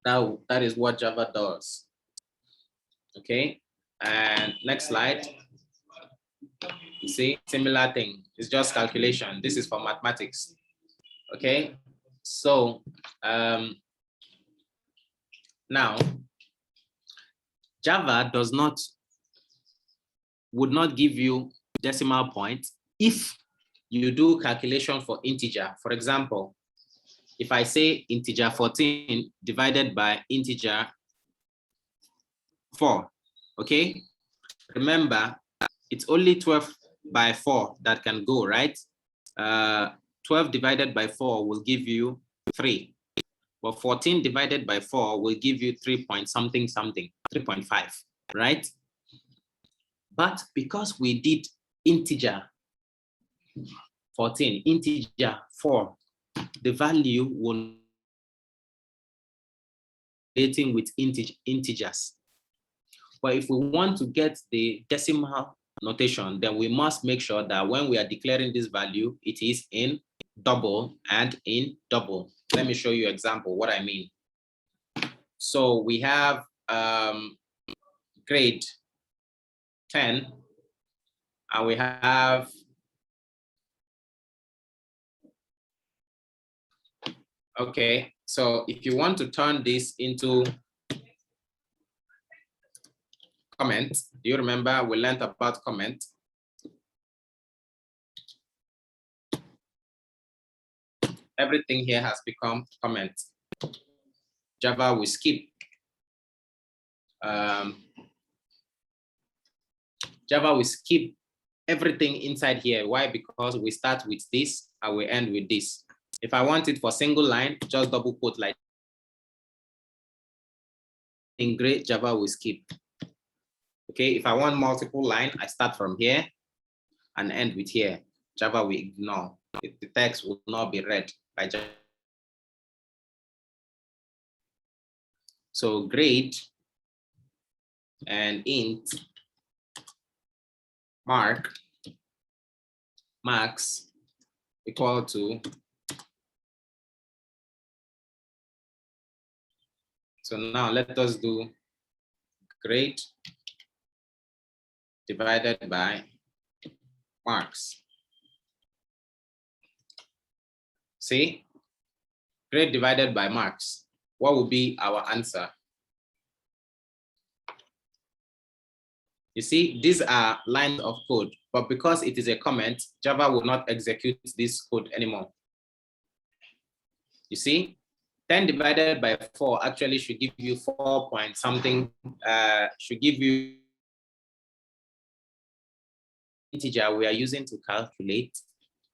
That is what Java does, okay? And next slide. You see, similar thing. It's just calculation. This is for mathematics, okay? So now, Java would not give you decimal points if you do calculation for integer. For example, if I say integer 14 divided by integer 4, okay? Remember, it's only 12 by 4 that can go, right? 12 divided by 4 will give you 3. But 14 divided by 4 will give you 3 point something, 3.5, right? But because we did integer 14, integer 4, the value will relating with integers. But if we want to get the decimal notation, then we must make sure that when we are declaring this value, it is in double and in double. Let me show you an example what I mean. So we have grade 10, and we have okay. So if you want to turn this into comment, do you remember we learned about comment? Everything here has become comment. Java will skip. Java will skip everything inside here. Why? Because we start with this and we end with this. If I want it for single line, just double quote like in gray, Java will skip. Okay, if I want multiple line, I start from here and end with here. Java will ignore. The text will not be read by Java. So grade and int max equal to, so now let us do grade divided by marks. See, grade divided by marks. What will be our answer? You see, these are lines of code, but because it is a comment, Java will not execute this code anymore. You see, 10 divided by 4 actually should give you 4 point something, should give you integer we are using to calculate.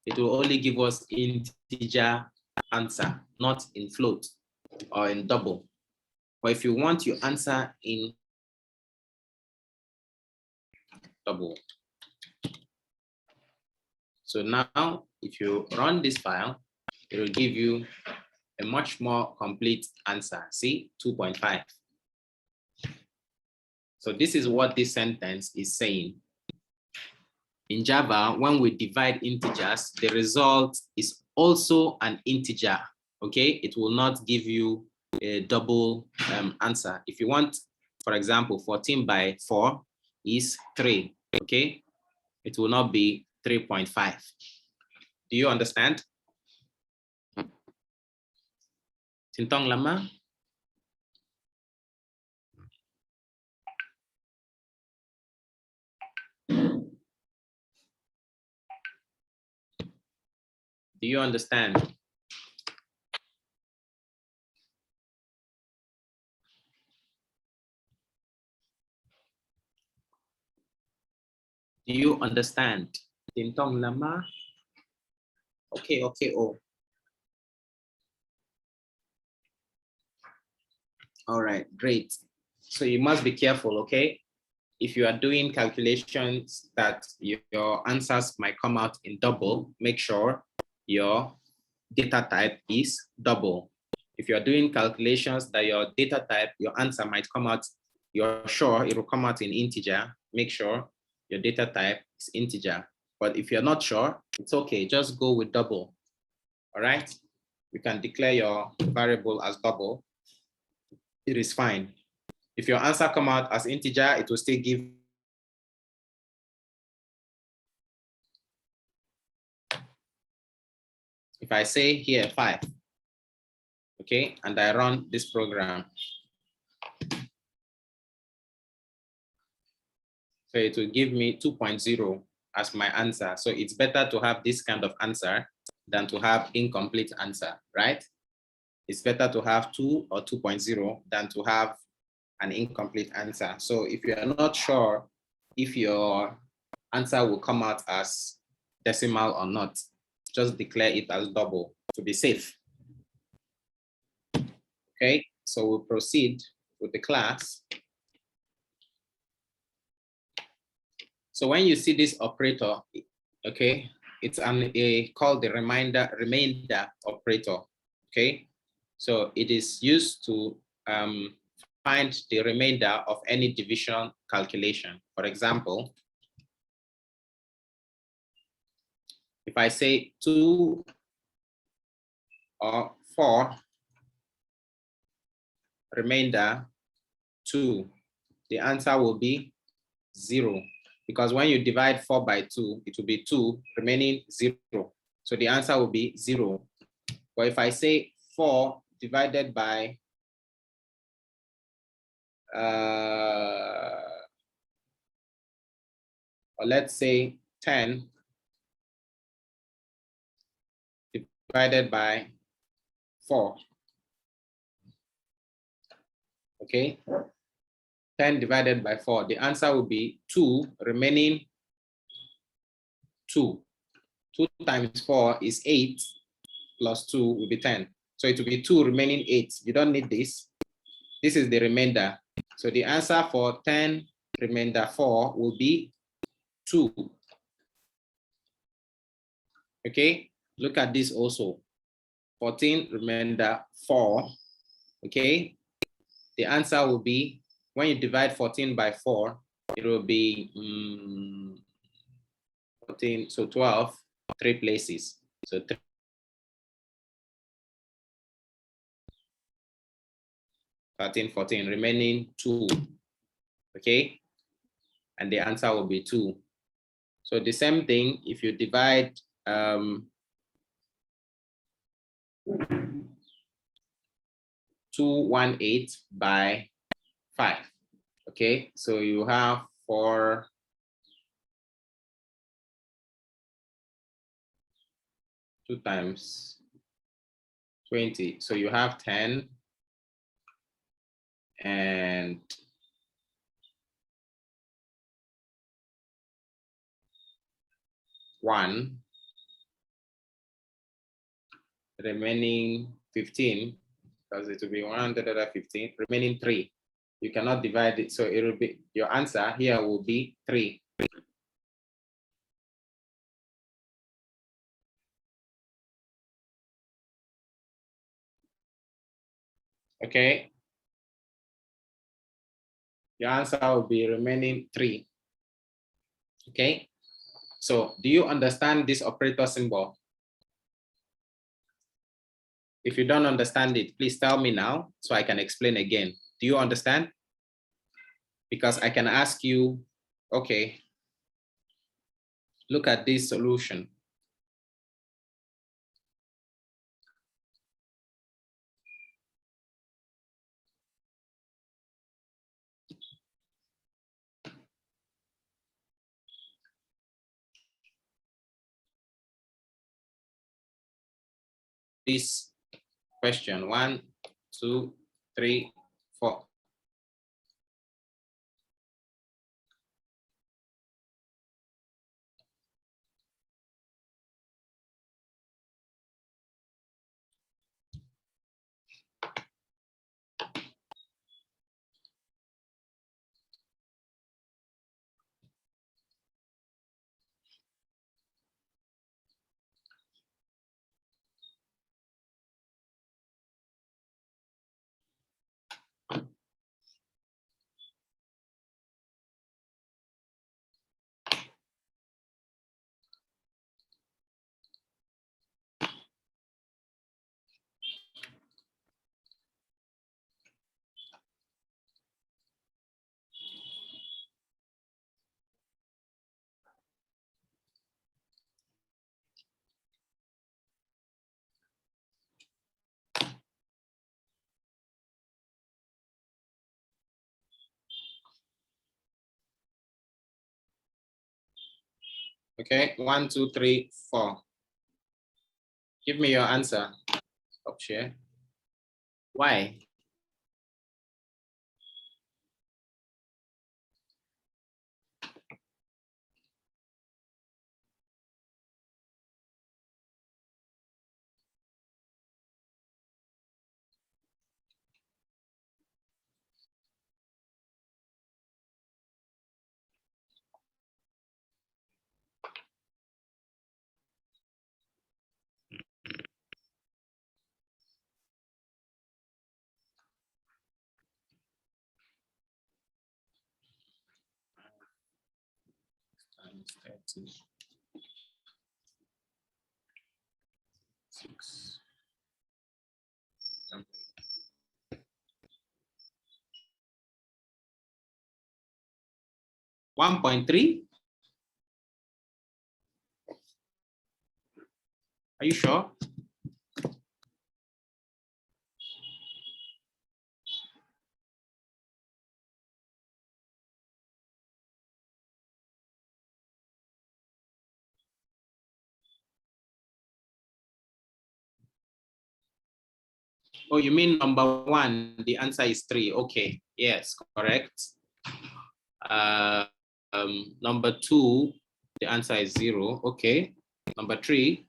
It will only give us integer answer, not in float or in double. But if you want your answer in double. So now, if you run this file, it will give you a much more complete answer. See, 2.5. So this is what this sentence is saying. In Java, when we divide integers, the result is also an integer, okay? It will not give you a double answer. If you want, for example, 14 by 4 is 3, okay? It will not be 3.5. Do you understand? Sintong lama? Do you understand? Do you understand? Sintong lama? Okay, okay, oh. All right, great. So you must be careful, okay? If you are doing calculations that your answers might come out in double, make sure your data type is double. If you are doing calculations that your data type, your answer might come out, you're sure it will come out in integer, make sure your data type is integer. But if you're not sure, it's okay, just go with double, all right? You can declare your variable as double. It is fine. If your answer come out as integer, it will still give. If I say here 5, okay, and I run this program, so it will give me 2.0 as my answer. So it's better to have this kind of answer than to have incomplete answer, right? It's better to have 2 or 2.0 than to have an incomplete answer. So if you are not sure if your answer will come out as decimal or not, just declare it as double to be safe. Okay, so we'll proceed with the class. So when you see this operator, okay, it's called the remainder operator, okay? So it is used to find the remainder of any division calculation. For example, if I say 2 or 4, remainder 2, the answer will be 0. Because when you divide 4 by 2, it will be 2 remaining 0. So the answer will be 0. But if I say 4 divided by or let's say 10 divided by 4. Okay, 10 divided by 4, the answer will be 2 remaining 2. 2 times 4 is 8 plus 2 will be 10. So it will be 2 remaining 8. You don't need this. This is the remainder. So the answer for 10 remainder 4 will be 2. Okay, look at this also. 14 remainder 4. Okay, the answer will be, when you divide 14 by 4, it will be 14, so 12, 3 places. So 13, 14, remaining 2. Okay, and the answer will be 2. So the same thing, if you divide 218 by 5. Okay, so you have 4, 2 times 20. So you have 10 and 1, remaining 15, because it will be 115, remaining 3. You cannot divide it, so it will be, your answer here will be 3. Okay, your answer will be remaining 3. Okay, so do you understand this operator symbol? If you don't understand it, please tell me now so I can explain again. Do you understand? Because I can ask you, okay, look at this solution. This question, 1, 2, 3, 4. Okay, 1, 2, 3, 4. Give me your answer. Stop share. Why? Times 30. 6. 1.3? Are you sure? Oh, you mean number 1, the answer is 3. Okay, yes, correct. Number 2, the answer is 0. Okay. Number 3.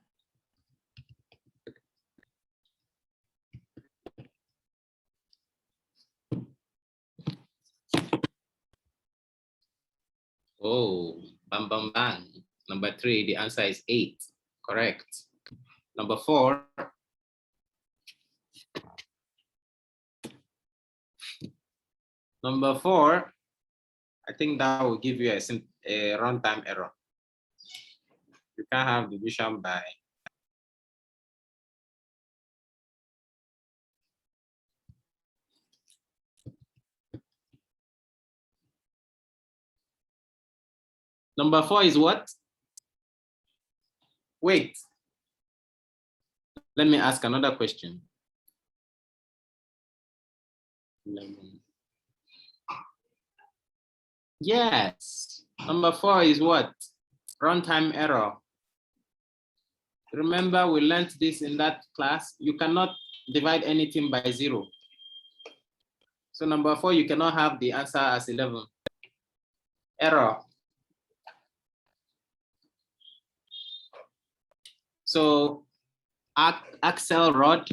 Oh, bam, bam, bang. Number 3, the answer is 8. Correct. Number 4. Number 4, I think that will give you a runtime error. You can't have division by. Number 4 is what? Wait. Let me ask another question. 11. Yes. Number 4 is what? Runtime error. Remember, we learned this in that class. You cannot divide anything by 0. So number 4, you cannot have the answer as 11. Error. So Axel Rod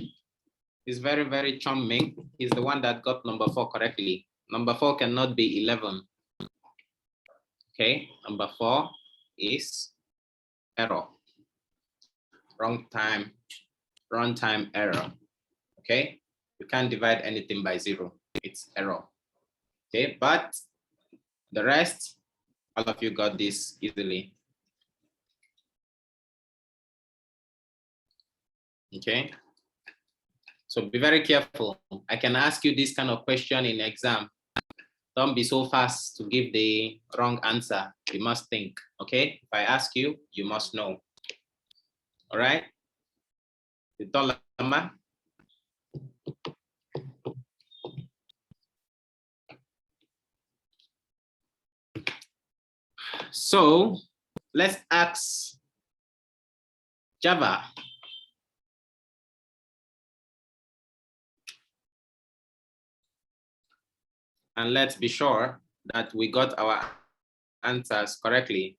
is very, very charming. He's the one that got number 4 correctly. Number 4 cannot be 11. Okay, number 4 is error. Runtime error. Okay, you can't divide anything by 0. It's error. Okay, but the rest, all of you got this easily. Okay, so be very careful. I can ask you this kind of question in exam. Don't be so fast to give the wrong answer. You must think, okay? If I ask you, you must know. All right? So let's ask Java. And let's be sure that we got our answers correctly.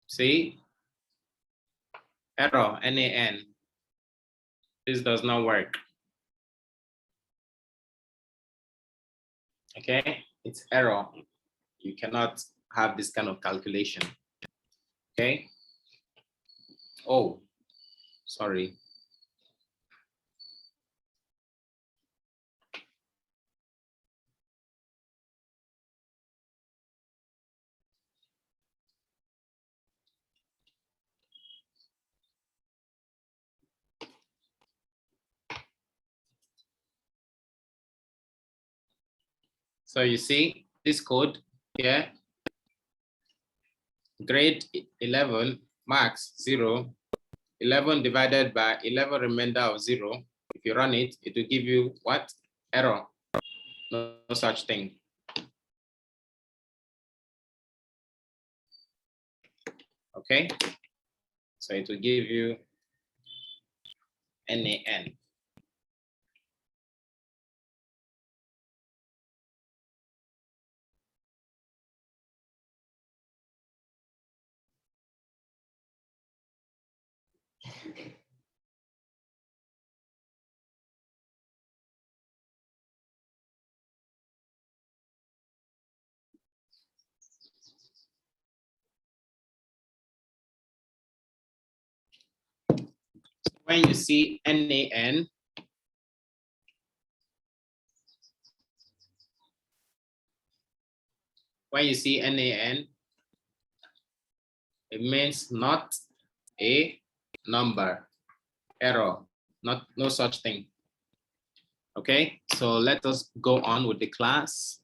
See? Error, NaN. This does not work. Okay, it's error. You cannot have this kind of calculation. Okay. Oh, sorry. So you see this code here, grade 11, max 0, 11 divided by 11 remainder of 0. If you run it, it will give you what? Error. No such thing. Okay, so it will give you NaN. When you see NaN, it means not a number. Error, no such thing. Okay, so let us go on with the class.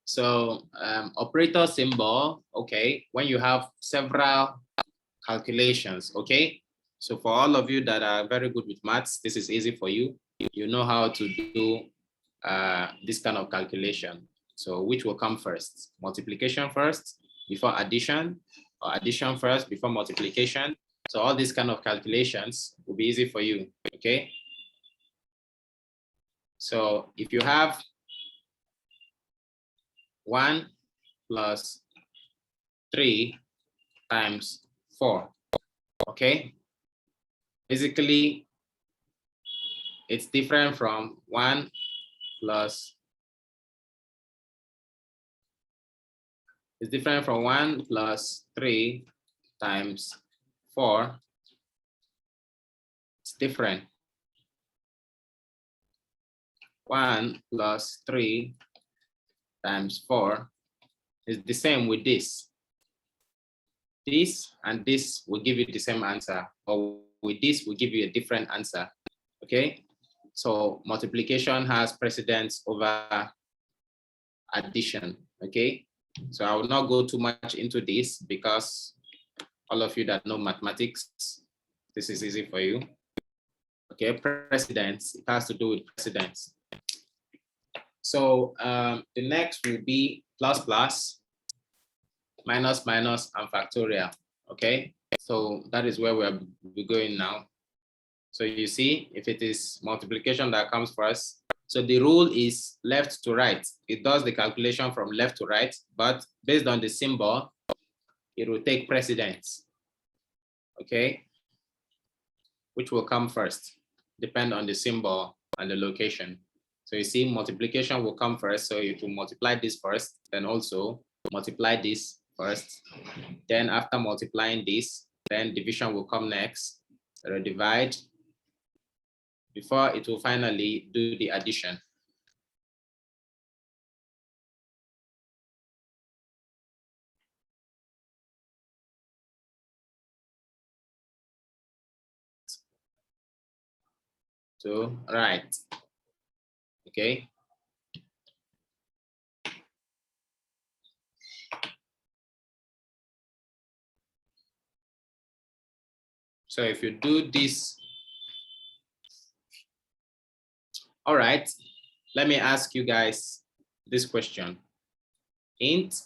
So operator symbol, okay, when you have several calculations, okay? So for all of you that are very good with maths, this is easy for you. You know how to do this kind of calculation. So which will come first? Multiplication first before addition, or addition first before multiplication. So all these kind of calculations will be easy for you, okay? So if you have 1 plus 3 times 4. Okay. Basically, it's different from 1 plus, it's different from 1 plus 3 times 4. It's different. 1 plus 3 times 4 is the same with this. This and this will give you the same answer, or with this will give you a different answer. Okay, so multiplication has precedence over addition. Okay, so I will not go too much into this because all of you that know mathematics, this is easy for you. Okay, precedence, it has to do with precedence. So the next will be plus plus, minus minus, and factorial. Okay, so that is where we're going now. So you see, if it is multiplication that comes first, so the rule is left to right. It does the calculation from left to right, but based on the symbol, it will take precedence. Okay, which will come first, depend on the symbol and the location. So you see, multiplication will come first, so you will multiply this first, then also multiply this first. Then after multiplying this, then division will come next. So divide before it will finally do the addition. So right, okay. So if you do this, all right, let me ask you guys this question. Int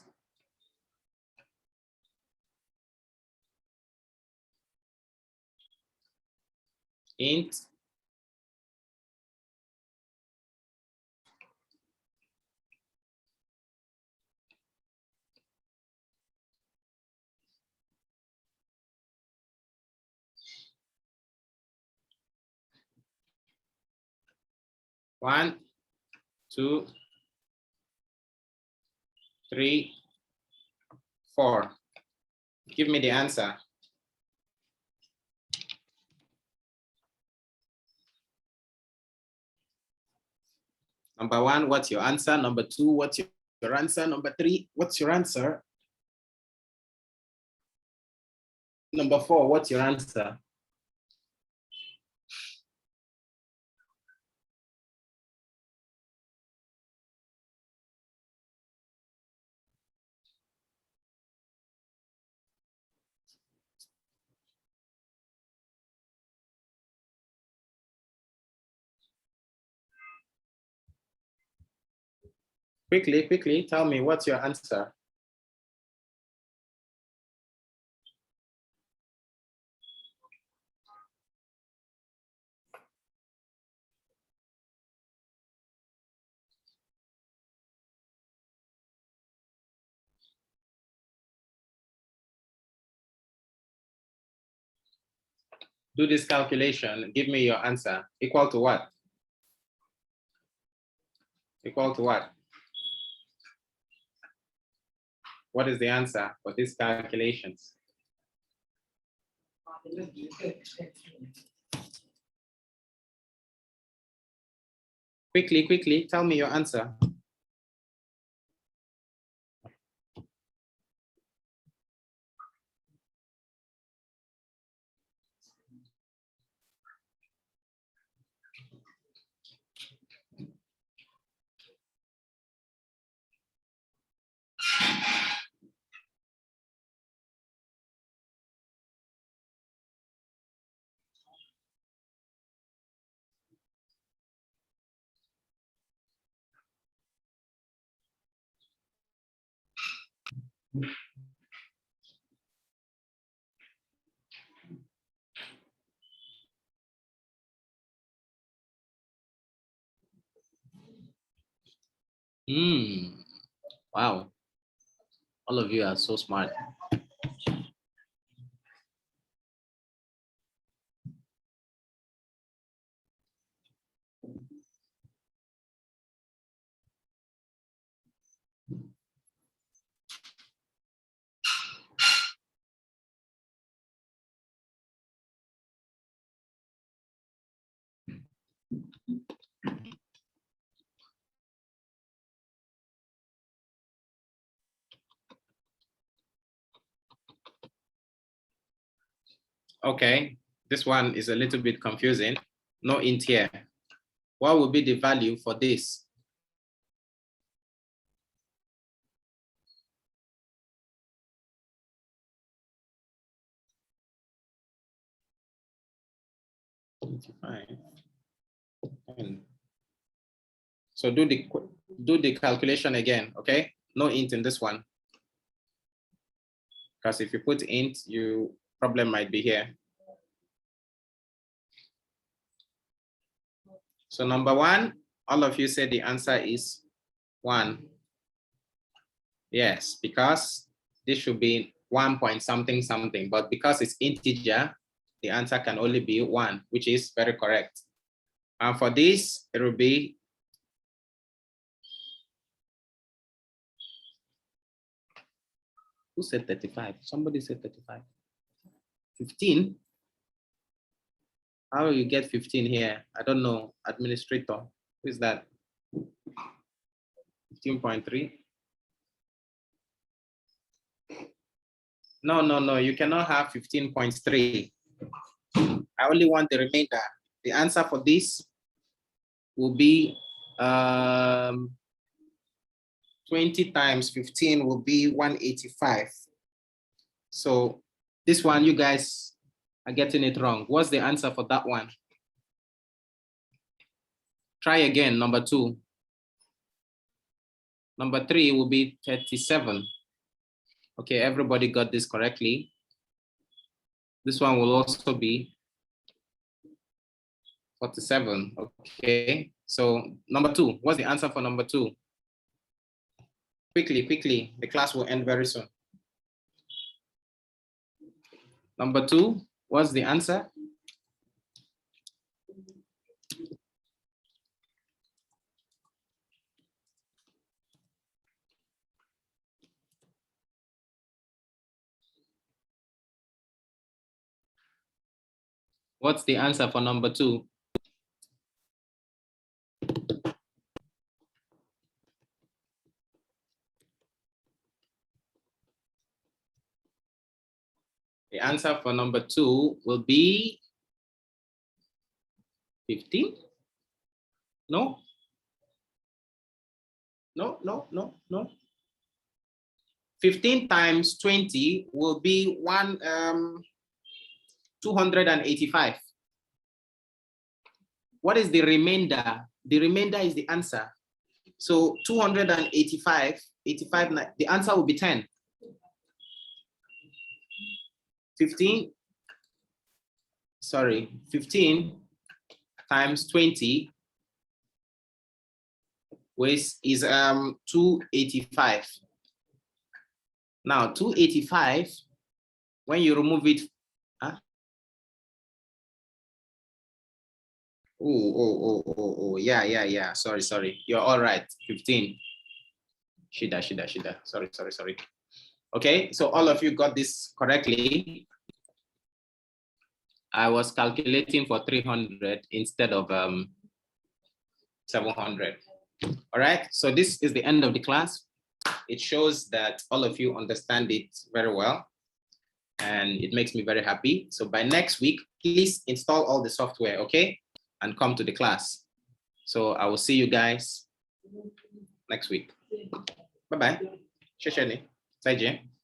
one, 2, 3, 4. Give me the answer. Number 1, what's your answer? Number 2, what's your answer? Number 3, what's your answer? Number 4, what's your answer? Quickly, tell me what's your answer. Do this calculation, give me your answer. Equal to what? Equal to what? What is the answer for these calculations? Quickly, tell me your answer. Wow. All of you are so smart. Okay, this one is a little bit confusing. No int here. What will be the value for this? So do the calculation again, okay? No int in this one. Because if you put int, problem might be here. So number one, all of you said the answer is 1. Yes, because this should be 1 point something something, but because it's integer, the answer can only be 1, which is very correct. And for this, it will be who said 35? Somebody said 35. 15? How will you get 15 here? I don't know. Administrator, who is that? 15.3? No, you cannot have 15.3. I only want the remainder. The answer for this will be 20 times 15 will be 185. So this one, you guys are getting it wrong. What's the answer for that one? Try again, number 2. Number 3 will be 37. Okay, everybody got this correctly. This one will also be 47. Okay, so number 2, what's the answer for number 2? Quickly, the class will end very soon. Number 2, what's the answer? What's the answer for number 2? The answer for number 2 will be 15? No. 15 times 20 will be 285. What is the remainder? The remainder is the answer. So 285, the answer will be 10. 15 times 20 is 285. Now 285, when you remove it, huh? Yeah. Sorry. You're all right. 15. Shida. Sorry. Okay, so all of you got this correctly. I was calculating for 300 instead of 700. All right, so this is the end of the class. It shows that all of you understand it very well, and it makes me very happy. So by next week, please install all the software, okay? And come to the class. So I will see you guys next week. Bye-bye. 谢谢你，再见。